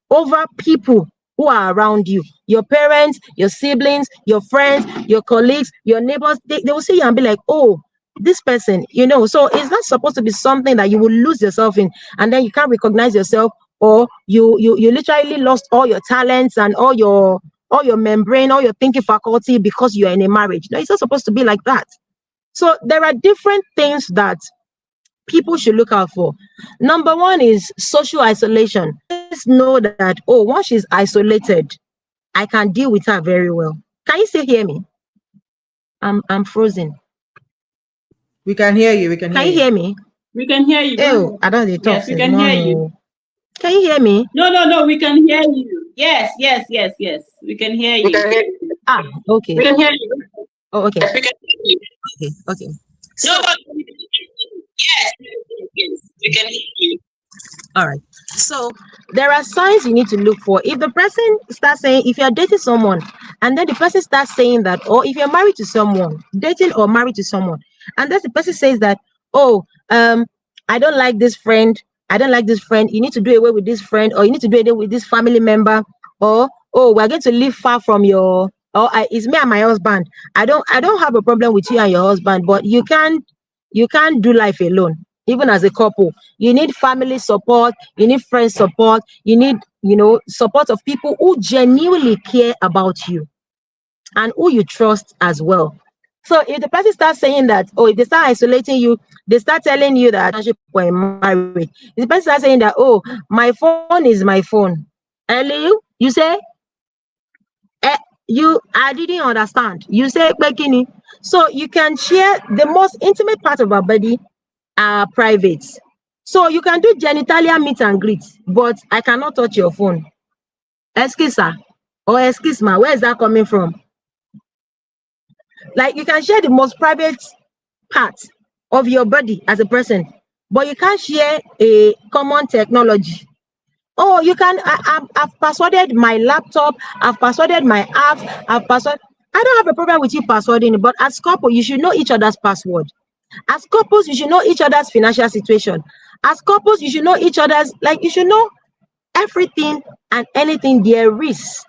over people who are around you, your parents, your siblings, your friends, your colleagues, your neighbors. They will see you and be like, oh, this person, you know. So it's not supposed to be something that you will lose yourself in, and then you can't recognize yourself, or you literally lost all your talents and all your membrane, all your thinking faculty because you are in a marriage. No, it's not supposed to be like that. So there are different things that people should look out for. Number one is social isolation. Let's know that, oh, once she's isolated, I can deal with her very well. Can you still hear me? I'm frozen. We can hear you. We can Can hear you hear me? We can hear you. Oh, I don't talk. Yes, we can hear you. Can you hear me? No, we can hear you. Yes. We can hear you. Okay. We can hear you. Oh, okay. Yes, we can hear you. Okay. No, yes, we can hear you. All right. So there are signs you need to look for. If the person starts saying, if you're dating someone and then the person starts saying that, or if you're married to someone, dating or married to someone, and then the person says that, oh, I don't like this friend, you need to do away with this friend, or you need to do away with this family member, or, oh, we're going to live far from your or it's me and my husband. I don't have a problem with you and your husband, but you can't do life alone. Even as a couple, you need family support, you need friend support, you need support of people who genuinely care about you and who you trust as well. So if the person starts saying that, oh, if they start isolating you, they start telling you that relationship or in marriage. If the person starts saying that, oh, my phone is my phone. Hello, you say, eh, I didn't understand. You say Bekini. So you can share the most intimate part of our body are private. So you can do genitalia meet and greet, but I cannot touch your phone. Excuse sir or excuse ma, where is that coming from? Like you can share the most private part of your body as a person, but you can't share a common technology. Oh, you can. I've passworded my laptop. I've passworded my apps. I've password. I don't have a problem with you passwording, but as couple, you should know each other's password. As couples, you should know each other's financial situation. As couples, you should know each other's, like, you should know everything and anything there is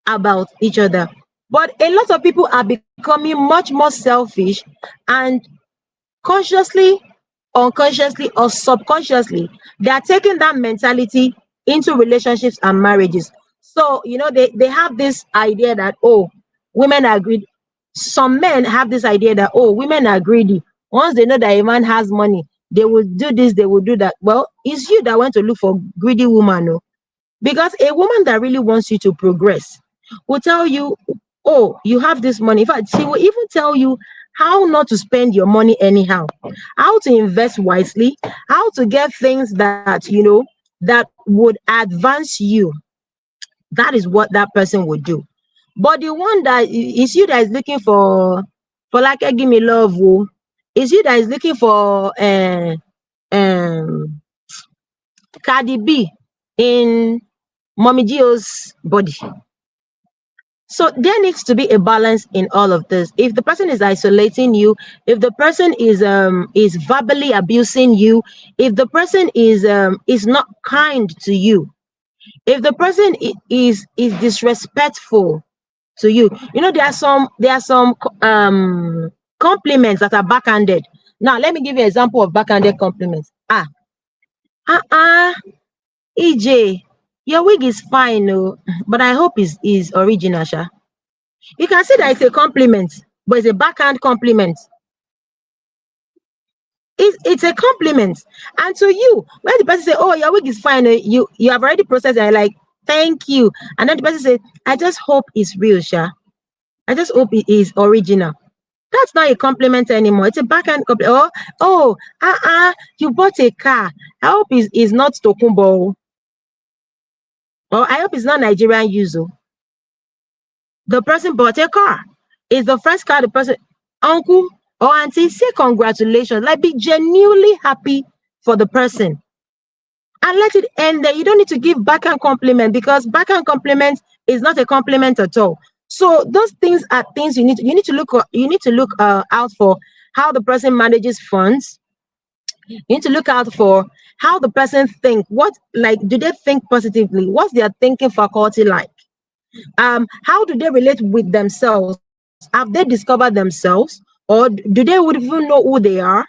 about each other. But a lot of people are becoming much more selfish, and consciously, unconsciously, or subconsciously, they are taking that mentality into relationships and marriages. So, they have this idea that, oh, women are greedy. Some men have this idea that, oh, women are greedy. Once they know that a man has money, they will do this, they will do that. Well, it's you that went to look for greedy woman, no? Because a woman that really wants you to progress will tell you, oh, you have this money. In fact, she will even tell you how not to spend your money anyhow, how to invest wisely, how to get things that would advance you. That is what that person would do. But the one that is you that is looking for like give me love, oh, is you that is looking for um Cardi B in Mommy Gio's body. So there needs to be a balance in all of this. If the person is isolating you, if the person is verbally abusing you, if the person is not kind to you, if the person is disrespectful to you, there are some compliments that are backhanded. Now let me give you an example of backhanded compliments. EJ, your wig is fine, oh, but I hope is original, sha. You can see that it's a compliment, but it's a backhand compliment. It's a compliment. And to you, when the person say, oh, your wig is fine, you have already processed and like, thank you. And then the person say, I just hope it's real, sha. I just hope it is original. That's not a compliment anymore. It's a backhand compliment. You bought a car. I hope is not Tokumbo. Or I hope it's not Nigerian use. The person bought a car. It's the first car the person, uncle or auntie, say congratulations. Like, be genuinely happy for the person. And let it end there. You don't need to give backhand compliment, because backhand compliment is not a compliment at all. So those things are things you need to look out for how the person manages funds. You need to look out for how the person think. What, like, do they think positively? What's their thinking faculty like? How do they relate with themselves? Have they discovered themselves, or do they even know who they are?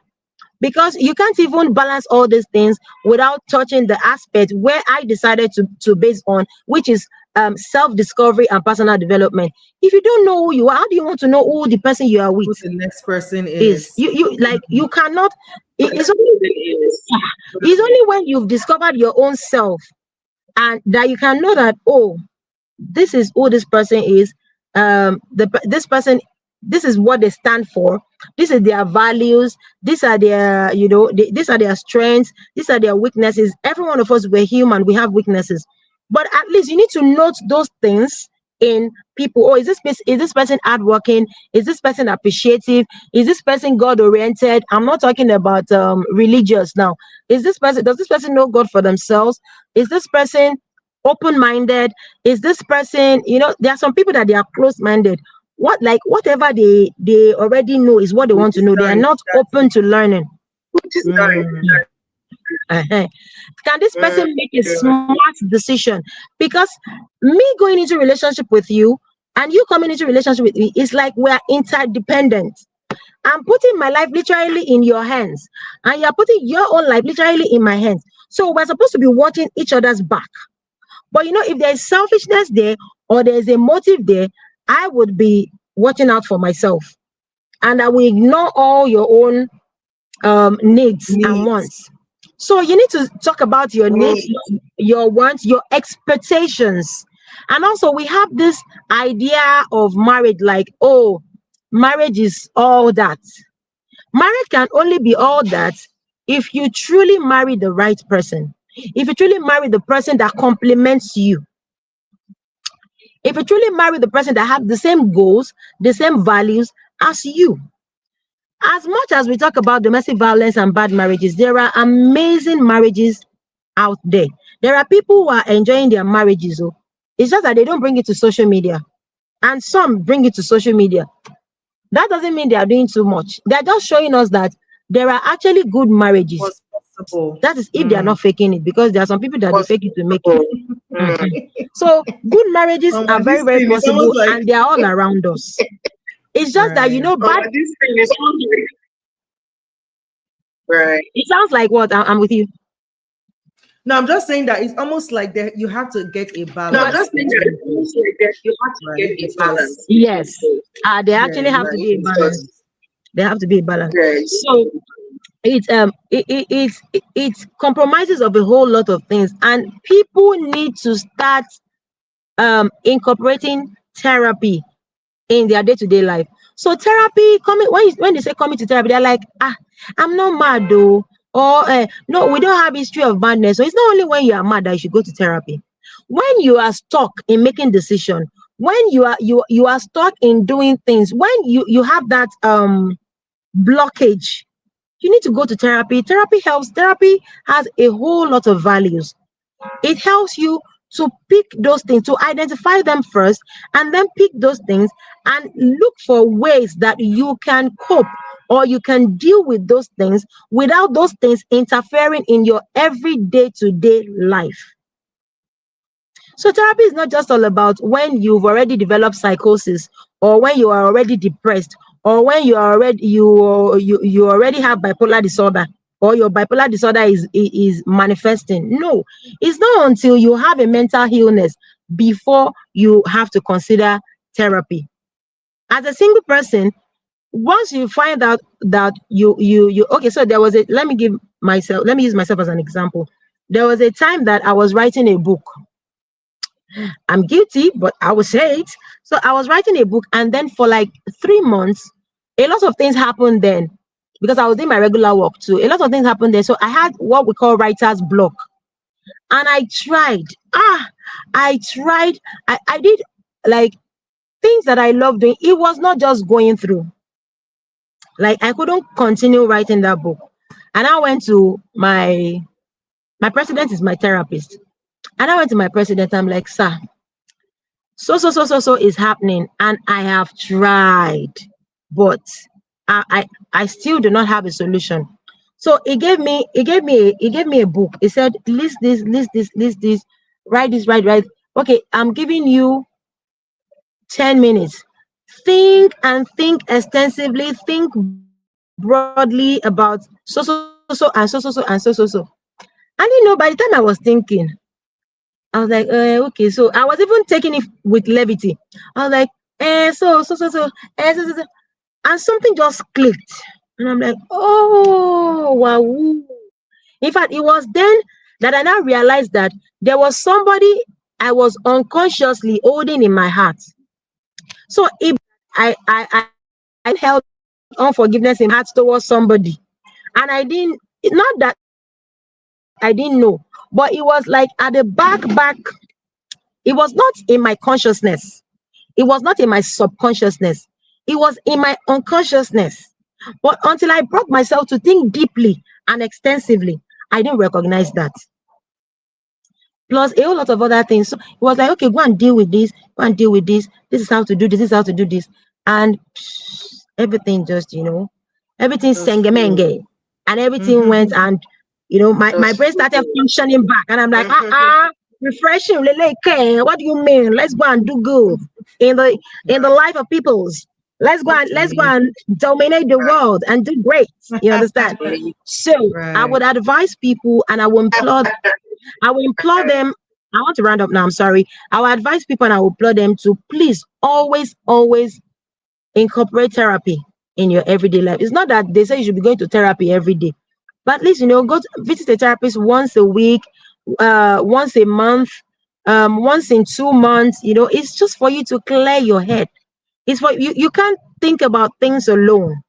Because you can't even balance all these things without touching the aspect where I decided to base on, which is self-discovery and personal development. If you don't know who you are, how do you want to know who the person you are with Who the next person is. you cannot. It's only when you've discovered your own self and that you can know that, oh, this is who this person is. This person, this is what they stand for. This is their values. These are their, these are their strengths. These are their weaknesses. Every one of us, we're human. We have weaknesses, but at least you need to note those things in people. Oh, is this person hardworking? Is this person appreciative? Is this person God oriented? I'm not talking about religious now. Does this person know God for themselves? Is this person open-minded? Is this person, there are some people that they are close-minded. Whatever they already know is what they want to know. They are not open to learning. Uh-huh. Can this person make a smart decision? Because me going into relationship with you, and you coming into relationship with me, it's like we're interdependent. I'm putting my life literally in your hands, and you're putting your own life literally in my hands. So we're supposed to be watching each other's back. But if there's selfishness there or there's a motive there, I would be watching out for myself, and I will ignore all your own needs and wants. So you need to talk about your needs, your wants, your expectations. And also we have this idea of marriage like, oh, marriage is all that. Marriage can only be all that if you truly marry the right person. If you truly marry the person that complements you. If you truly marry the person that have the same goals, the same values as you. As much as we talk about domestic violence and bad marriages, there are amazing marriages out there. There are people who are enjoying their marriages. Oh. It's just that they don't bring it to social media. And some bring it to social media. That doesn't mean they are doing too much. They're just showing us that there are actually good marriages. What's possible. That is if they are not faking it, because there are some people that they fake it to make it. So good marriages are very, very possible, and they are all around us. It's just that bad. This thing is right. It sounds like what? I'm with you. No, I'm just saying that it's almost like that you have to get a balance. No, I'm just saying that it's almost like that you have to get a balance. Yes. They actually have to be a balance. They have to be a balance. So it compromises of a whole lot of things, and people need to start incorporating therapy in their day-to-day life. So therapy, when they say coming to therapy, they're like, I'm not mad though, or no, we don't have history of madness. So it's not only when you are mad that you should go to therapy. When you are stuck in making decisions, when you are stuck in doing things, when you have that blockage, you need to go to therapy. Therapy helps. Therapy has a whole lot of values. It helps you to pick those things, to identify them first, and then pick those things and look for ways that you can cope or you can deal with those things without those things interfering in your everyday to-day life. So therapy is not just all about when you've already developed psychosis, or when you are already depressed, or when you already have bipolar disorder, or your bipolar disorder is manifesting. No, it's not until you have a mental illness before you have to consider therapy. As a single person, once you find out that you okay, so there was let me use myself as an example. There was a time that I was writing a book. I'm guilty, but I will say it. So I was writing a book, and then for like 3 months, a lot of things happened then, because I was doing my regular work too. A lot of things happened there. So I had what we call writer's block. And I tried. I did like things that I loved doing. It was not just going through. Like I couldn't continue writing that book. And I went to my president is my therapist. And I went to my president. I'm like, sir, so is happening. And I have tried, but I still do not have a solution. So he gave me a book. He said, list this, write this, write. Okay, I'm giving you 10 minutes. Think extensively, think broadly about so and so. And by the time I was thinking, I was like, okay. So I was even taking it with levity. I was like, so, and something just clicked. And I'm like, oh, wow. In fact, it was then that I now realized that there was somebody I was unconsciously holding in my heart. So if I held unforgiveness in heart towards somebody, and I didn't, not that I didn't know, but it was like at the back, it was not in my consciousness. It was not in my subconsciousness. It was in my unconsciousness. But until I brought myself to think deeply and extensively, I didn't recognize that. Plus a whole lot of other things. So it was like, okay, go and deal with this, This is how to do this, And everything just, everything sengemenge. And everything went, and my brain started functioning back. And I'm like, refreshing. What do you mean? Let's go and do good in the life of peoples. Let's go and dominate the world and do great. You understand? So I Right. would advise people, and I will implore them. I want to round up now. I'm sorry. I will advise people and I will implore them to please always incorporate therapy in your everyday life. It's not that they say you should be going to therapy every day, but at least go to visit a therapist once a week, once a month, once in 2 months. It's just for you to clear your head. It's for you. You can't think about things alone.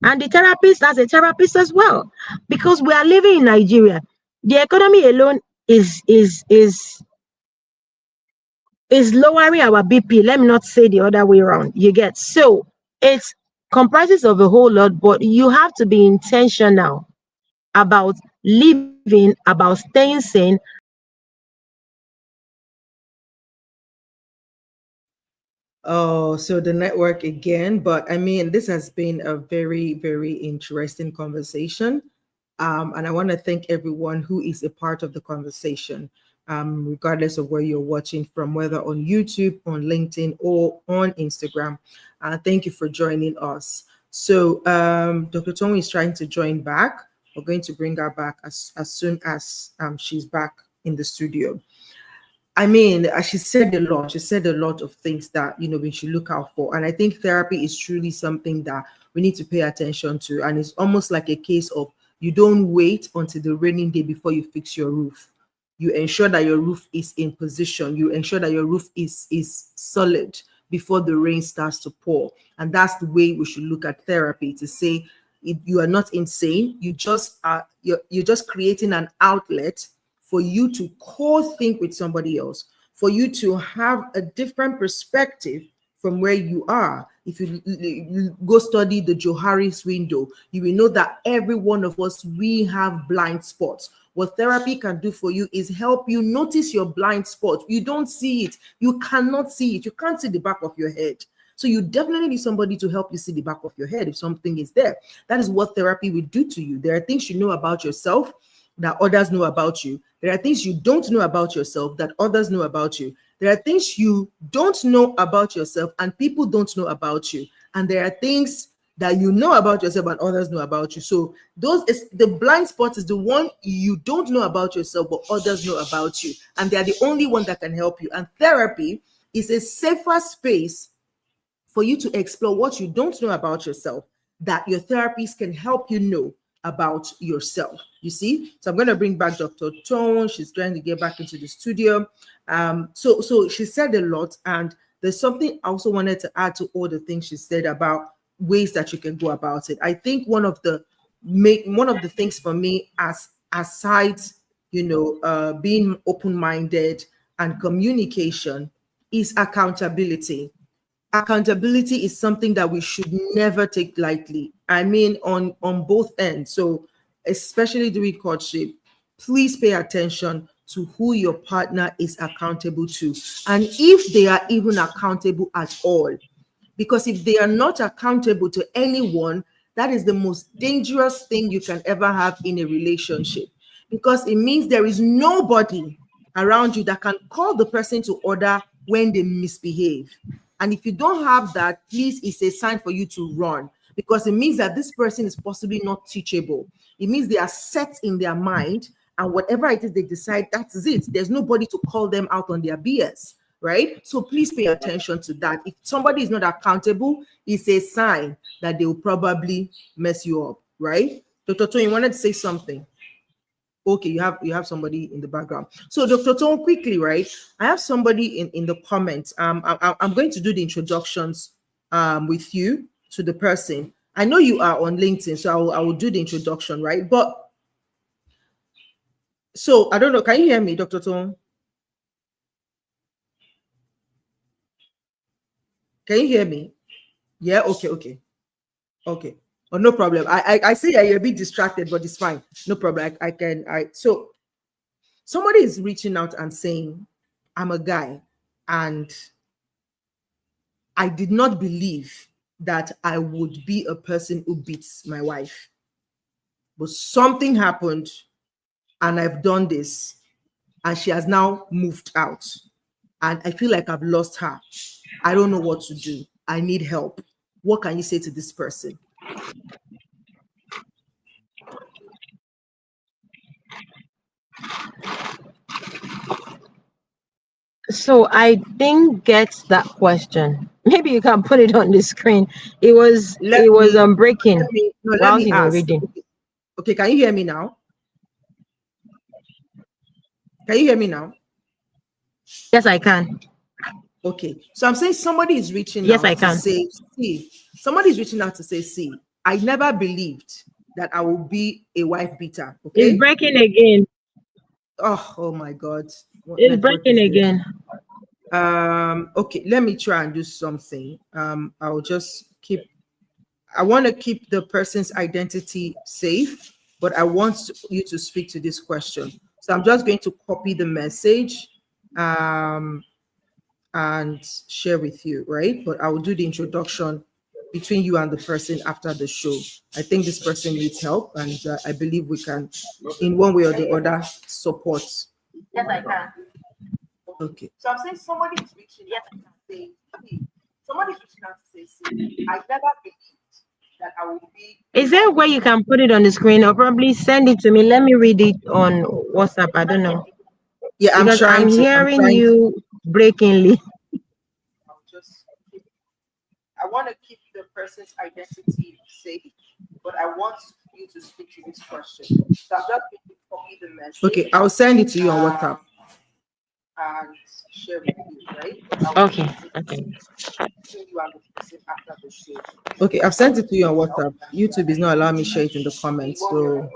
And the therapist as a therapist as well, because we are living in Nigeria. The economy alone is lowering our BP. Let me not say the other way around. You get, so it's comprises of a whole lot, but you have to be intentional about living, about staying sane. Oh, so the network again. But I mean, this has been a very, very interesting conversation. And I want to thank everyone who is a part of the conversation, regardless of where you're watching from, whether on YouTube, on LinkedIn, or on Instagram. Thank you for joining us. So Dr. Tony is trying to join back. We're going to bring her back as soon as she's back in the studio. I mean, she said a lot. She said a lot of things that, we should look out for. And I think therapy is truly something that we need to pay attention to. And it's almost like a case of you don't wait until the raining day before you fix your roof. You ensure that your roof is in position. You ensure that your roof is solid before the rain starts to pour. And that's the way we should look at therapy, to say you are not insane. You're just creating an outlet for you to co-think with somebody else, for you to have a different perspective from where you are. If you go study the Johari's window, you will know that every one of us, we have blind spots. What therapy can do for you is help you notice your blind spot. You don't see it. You cannot see it. You can't see the back of your head. So you definitely need somebody to help you see the back of your head if something is there. That is what therapy will do to you. There are things you know about yourself that others know about you. There are things you don't know about yourself that others know about you. There are things you don't know about yourself and people don't know about you. And there are things that you know about yourself and others know about you. So the blind spot is the one you don't know about yourself, but others know about you. And they're the only one that can help you. And therapy is a safer space for you to explore what you don't know about yourself, that your therapist can help you know about yourself. You see? So I'm going to bring back Dr. Tone. She's trying to get back into the studio. So she said a lot, and there's something I also wanted to add to all the things she said about ways that you can go about it. I think one of the things for me, aside being open-minded and communication, is accountability. Accountability is something that we should never take lightly. I mean, on both ends. So especially during courtship, please pay attention to who your partner is accountable to, and if they are even accountable at all. Because if they are not accountable to anyone, that is the most dangerous thing you can ever have in a relationship, because it means there is nobody around you that can call the person to order when they misbehave. And if you don't have that, please, it's a sign for you to run, because it means that this person is possibly not teachable. It means they are set in their mind, and whatever it is they decide, that's it. There's nobody to call them out on their BS, right? So please pay attention to that. If somebody is not accountable, it's a sign that they will probably mess you up, right? Dr. Tony, you wanted to say something? Okay, you have somebody in the background. So Dr. Tone, quickly, right? I have somebody in the comments. I'm going to do the introductions with you to the person. I know you are on LinkedIn, so I will do the introduction, right? But so I don't know. Can you hear me, Dr. Tone? Can you hear me? Yeah. Okay. Oh, no problem. I see that you're a bit distracted, but it's fine. No problem. So somebody is reaching out and saying, I'm a guy and I did not believe that I would be a person who beats my wife. But something happened and I've done this. and she has now moved out, and I feel like I've lost her. I don't know what to do. I need help. What can you say to this person? So I didn't get that question. Maybe you can put it on the screen. It was breaking Let while me you were ask. reading. Okay, can you hear me now? Can you hear me now? Yes, I can. Okay, so I'm saying somebody is reaching Yes, out I to can. say, see, somebody is reaching out to say, see, I never believed that I will be a wife beater. It's Okay. breaking again. Oh my God. What It's network breaking is this? again. Okay, let me try and do something. I'll just keep, I want to keep the person's identity safe, but I want you to speak to this question. So I'm just going to copy the message and share with you, right? But I will do the introduction between you and the person after the show. I think this person needs help, and I believe we can, in one way or the other, support. Yes, I can. Okay. So I'm saying somebody is reaching out to say, hey, somebody is reaching out to say, see, I never believed that I will be. Is there a way you can put it on the screen, or probably send it to me? Let me read it on WhatsApp. I don't know. Yeah, Because I'm hearing you breakingly. I'll just keep, I want to keep the person's identity safe, but I want you to speak to this question. So I'm just going to copy the message. Okay, I'll send it to you on WhatsApp and share with you, right? Okay. Okay. You and the person after the show. Okay, I've sent it to you on WhatsApp. YouTube is not allowing me to share it in the comments, so.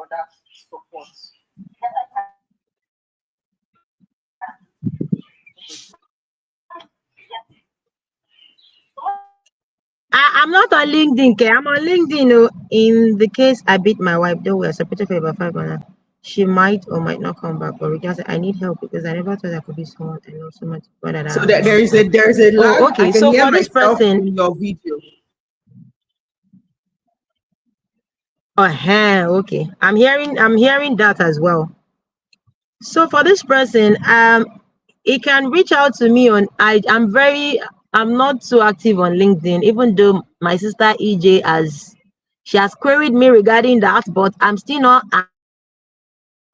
I'm not on LinkedIn, okay? I'm on LinkedIn. Oh, in the case I beat my wife, though we are separated for about 5 months. She might or might not come back, but regardless, I need help because I never thought I could be someone I know so much more than I So am. there is a lag. Oh, okay. I can So hear for this myself person, in your video. okay. I'm hearing that as well. So for this person, he can reach out to me on I'm not so active on LinkedIn, even though my sister EJ has queried me regarding that, but I'm still not on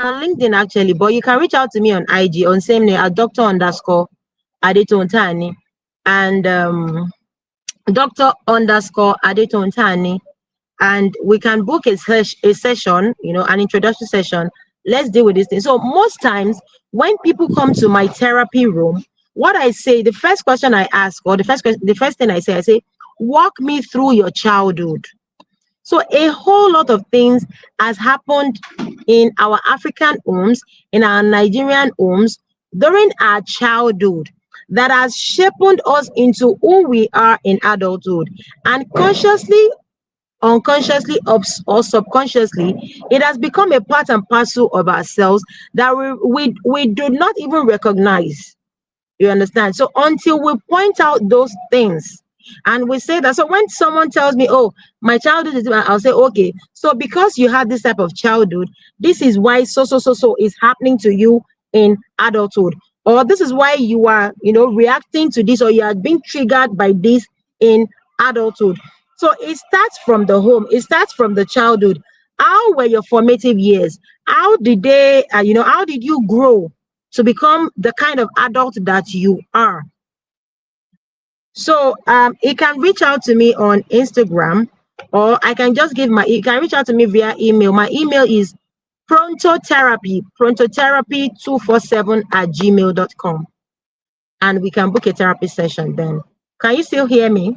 LinkedIn actually. But you can reach out to me on IG on same name at Dr Adetountanni and Dr Adetountanni, and we can book a session, an introduction session. Let's deal with this thing. So most times when people come to my therapy room, what I say, the first question I ask, or the first thing I say, walk me through your childhood. So a whole lot of things has happened in our African homes, in our Nigerian homes during our childhood that has shaped us into who we are in adulthood. And consciously, unconsciously, or subconsciously, it has become a part and parcel of ourselves that we do not even recognize. You understand? So until we point out those things and we say that, so when someone tells me, oh, my childhood is, I'll say, okay, so because you had this type of childhood, this is why so is happening to you in adulthood, or this is why you are, reacting to this, or you are being triggered by this in adulthood. So it starts from the home, it starts from the childhood. How were your formative years? How did they, how did you grow to become the kind of adult that you are? So you can reach out to me on Instagram, or I can just you can reach out to me via email. My email is prontotherapy247@gmail.com, and we can book a therapy session then. Can you still hear me?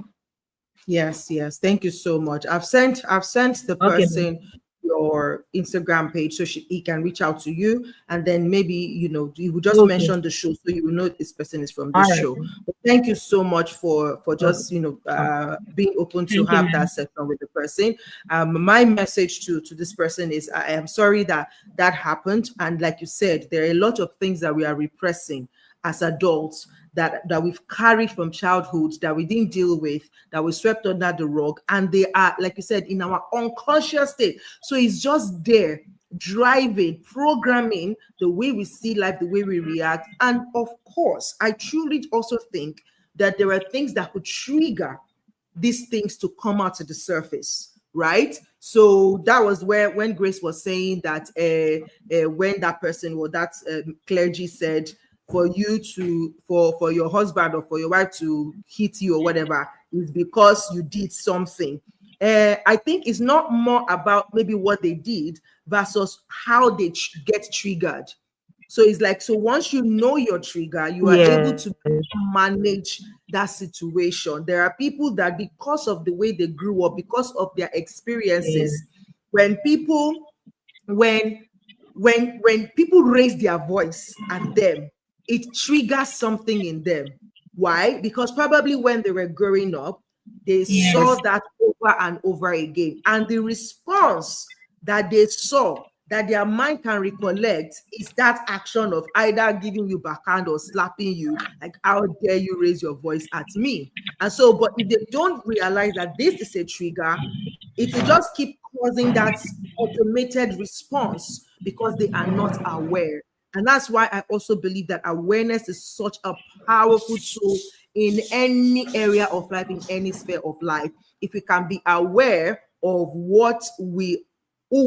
Yes. Thank you so much. I've sent the Okay. person your Instagram page so he can reach out to you, and then maybe you will just mention the show so you will know this person is from this show. But thank you so much for just being open to have that session with the person. My message to this person is I am sorry that happened, and like you said, there are a lot of things that we are repressing as adults that we've carried from childhood that we didn't deal with, that we swept under the rug, and they are, like you said, in our unconscious state. So it's just there driving, programming the way we see life, the way we react. And of course, I truly also think that there are things that could trigger these things to come out to the surface, right? So that was where, when Grace was saying that when that person or that clergy said, for you to, for your husband or for your wife to hit you or whatever, is because you did something. I think it's not more about maybe what they did versus how they get triggered. So it's like, so once you know your trigger, you are able to manage that situation. There are people that, because of the way they grew up, because of their experiences, when people raise their voice at them, it triggers something in them. Why? Because probably when they were growing up, they saw that over and over again. And the response that they saw, that their mind can recollect, is that action of either giving you backhand or slapping you, like, how dare you raise your voice at me? And so, but if they don't realize that this is a trigger, it will just keep causing that automated response because they are not aware. And that's why I also believe that awareness is such a powerful tool in any area of life, in any sphere of life. If we can be aware of who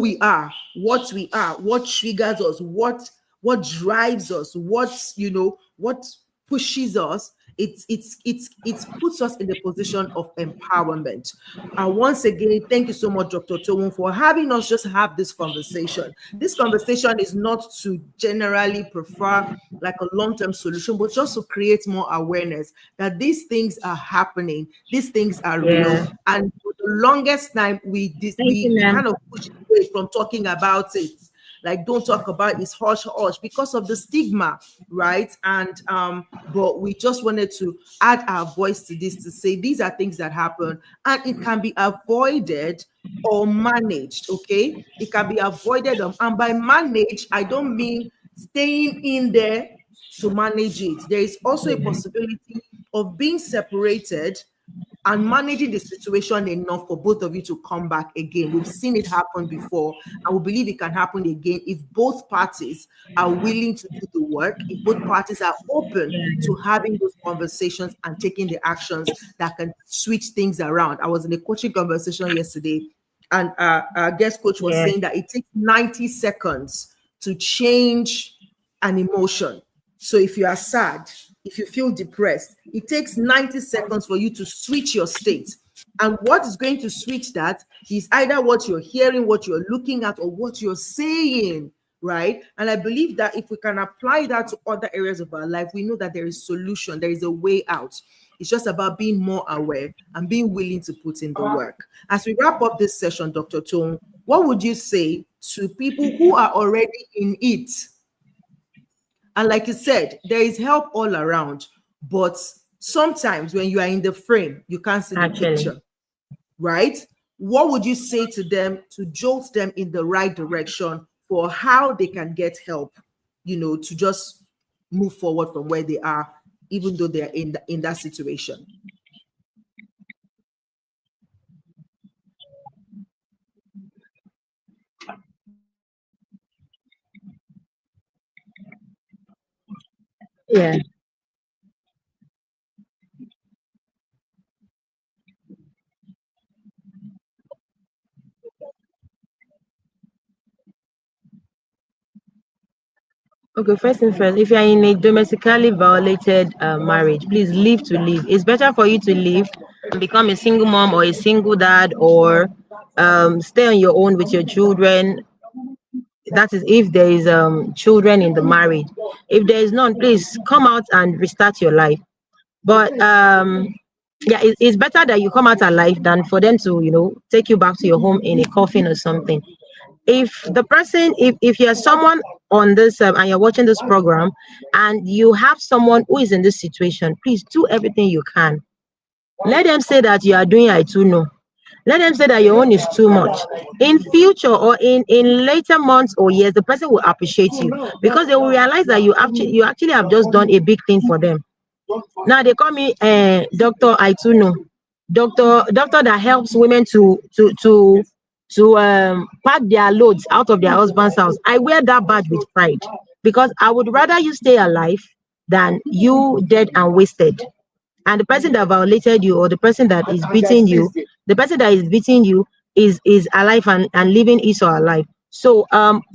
we are, what triggers us, what drives us, what pushes us, it puts us in the position of empowerment. And once again, thank you so much, Dr. Towun, for having us just have this conversation. This conversation is not to generally prefer like a long-term solution, but just to create more awareness that these things are happening, these things are real. And for the longest time, we kind of pushed away from talking about it. Like, don't talk about it's hush hush because of the stigma, right? And but we just wanted to add our voice to this, to say these are things that happen and it can be avoided or managed. Okay, it can be avoided, and by manage, I don't mean staying in there to manage it. There is also a possibility of being separated and managing the situation enough for both of you to come back again. We've seen it happen before, and we believe it can happen again if both parties are willing to do the work, if both parties are open to having those conversations and taking the actions that can switch things around. I was in a coaching conversation yesterday, and our guest coach was saying that it takes 90 seconds to change an emotion. So if you are sad, if you feel depressed, it takes 90 seconds for you to switch your state. And what is going to switch that is either what you're hearing, what you're looking at, or what you're saying, right? And I believe that if we can apply that to other areas of our life, we know that there is solution, there is a way out. It's just about being more aware and being willing to put in the work. As we wrap up this session, Dr. Tone, what would you say to people who are already in it? And like you said, there is help all around, but sometimes when you are in the frame, you can't see the picture, right? What would you say to them to jolt them in the right direction for how they can get help, to just move forward from where they are, even though they're in that situation? Yeah. Okay, first things first, if you're in a domestically violated marriage, please leave to leave. It's better for you to leave and become a single mom or a single dad, or stay on your own with your children. That is if there is children in the marriage. If there is none, please come out and restart your life. But yeah, it's better that you come out alive than for them to take you back to your home in a coffin or something. If the person, if you're someone on this and you're watching this program and you have someone who is in this situation, please do everything you can. Let them say that you are doing I too know. Let them say that your own is too much. In future or in later months or years, the person will appreciate you because they will realize that you actually have just done a big thing for them. Now they call me Dr. I too know. Doctor that helps women to pack their loads out of their husband's house. I wear that badge with pride, because I would rather you stay alive than you dead and wasted. And the person that violated you, or the person that is beating you, is alive and living his or her life. So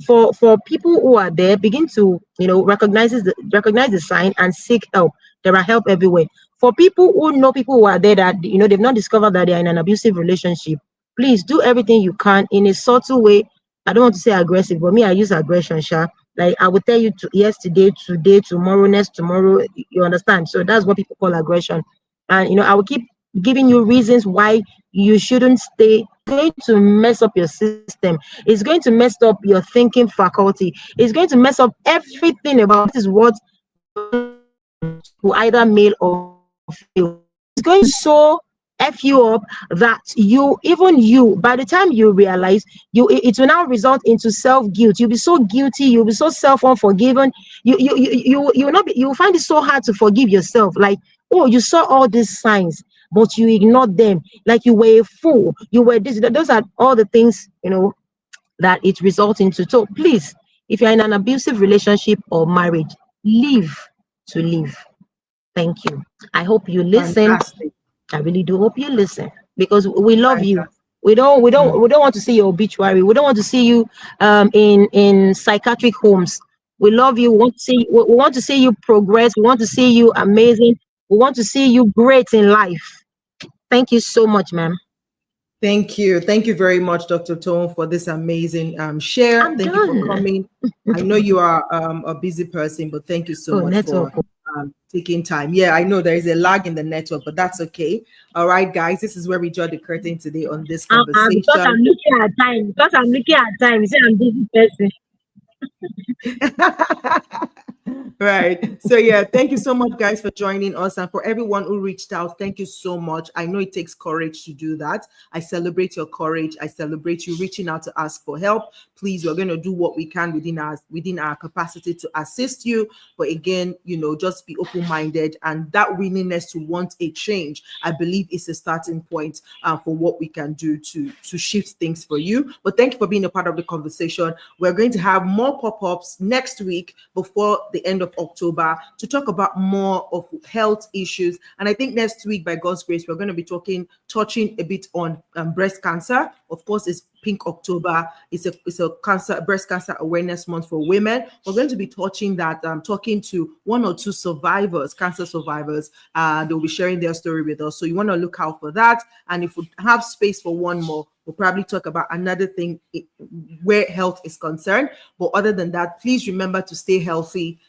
for people who are there, begin to recognize the sign and seek help. There are help everywhere. For people who know people who are there that they've not discovered that they are in an abusive relationship, please do everything you can in a subtle way. I don't want to say aggressive, but me, I use aggression, sha. Like I would tell you yesterday, today, tomorrow, next tomorrow. You understand? So that's what people call aggression. And I will keep giving you reasons why you shouldn't stay. It's going to mess up your system. It's going to mess up your thinking faculty. It's going to mess up everything about this, what either male or female. It's going to so F you up that you by the time you realize, it will now result into self-guilt. You'll be so guilty, you'll be so self-unforgiven. You will not be, you will find it so hard to forgive yourself. Like, oh, you saw all these signs, but you ignored them. Like you were a fool. You were this. Those are all the things that it results into. So please, if you're in an abusive relationship or marriage, leave to live. Thank you. I hope you listen. Fantastic. I really do hope you listen, because we love you. Fantastic. We don't want to see your obituary. We don't want to see you in psychiatric homes. We love you. We want to see you progress. We want to see you amazing. We want to see you great in life. Thank you so much, ma'am. Thank you. Thank you very much, Dr. Tone, for this amazing share. Thank you for coming. I know you are a busy person, but thank you so much for taking time. Yeah, I know there is a lag in the network, but that's okay. All right, guys, this is where we draw the curtain today on this conversation. Because I'm looking at time. You say I'm a busy person. Right. So yeah, thank you so much, guys, for joining us, and for everyone who reached out, thank you so much. I know it takes courage to do that. I celebrate your courage. I celebrate you reaching out to ask for help. Please, we're going to do what we can within our capacity to assist you. But again, just be open-minded, and that willingness to want a change, I believe, is a starting point for what we can do to shift things for you. But thank you for being a part of the conversation. We're going to have more pop-ups next week before the end of October to talk about more of health issues. And I think next week, by God's grace, we're going to be touching a bit on breast cancer. Of course, it's Pink October. It's a breast cancer awareness month for women. We're going to be talking to one or two cancer survivors. They'll be sharing their story with us. So you want to look out for that. And if we have space for one more, we'll probably talk about another thing where health is concerned. But other than that, please remember to stay healthy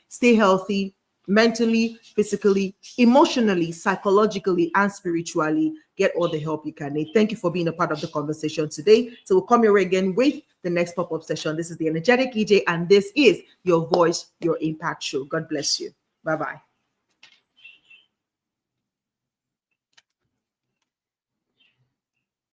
mentally, physically, emotionally, psychologically, and spiritually. Get all the help you can need. Thank you for being a part of the conversation today. So we'll come your way again with the next pop-up session. This is the Energetic EJ, and this is Your Voice, Your Impact Show. God bless you. Bye-bye.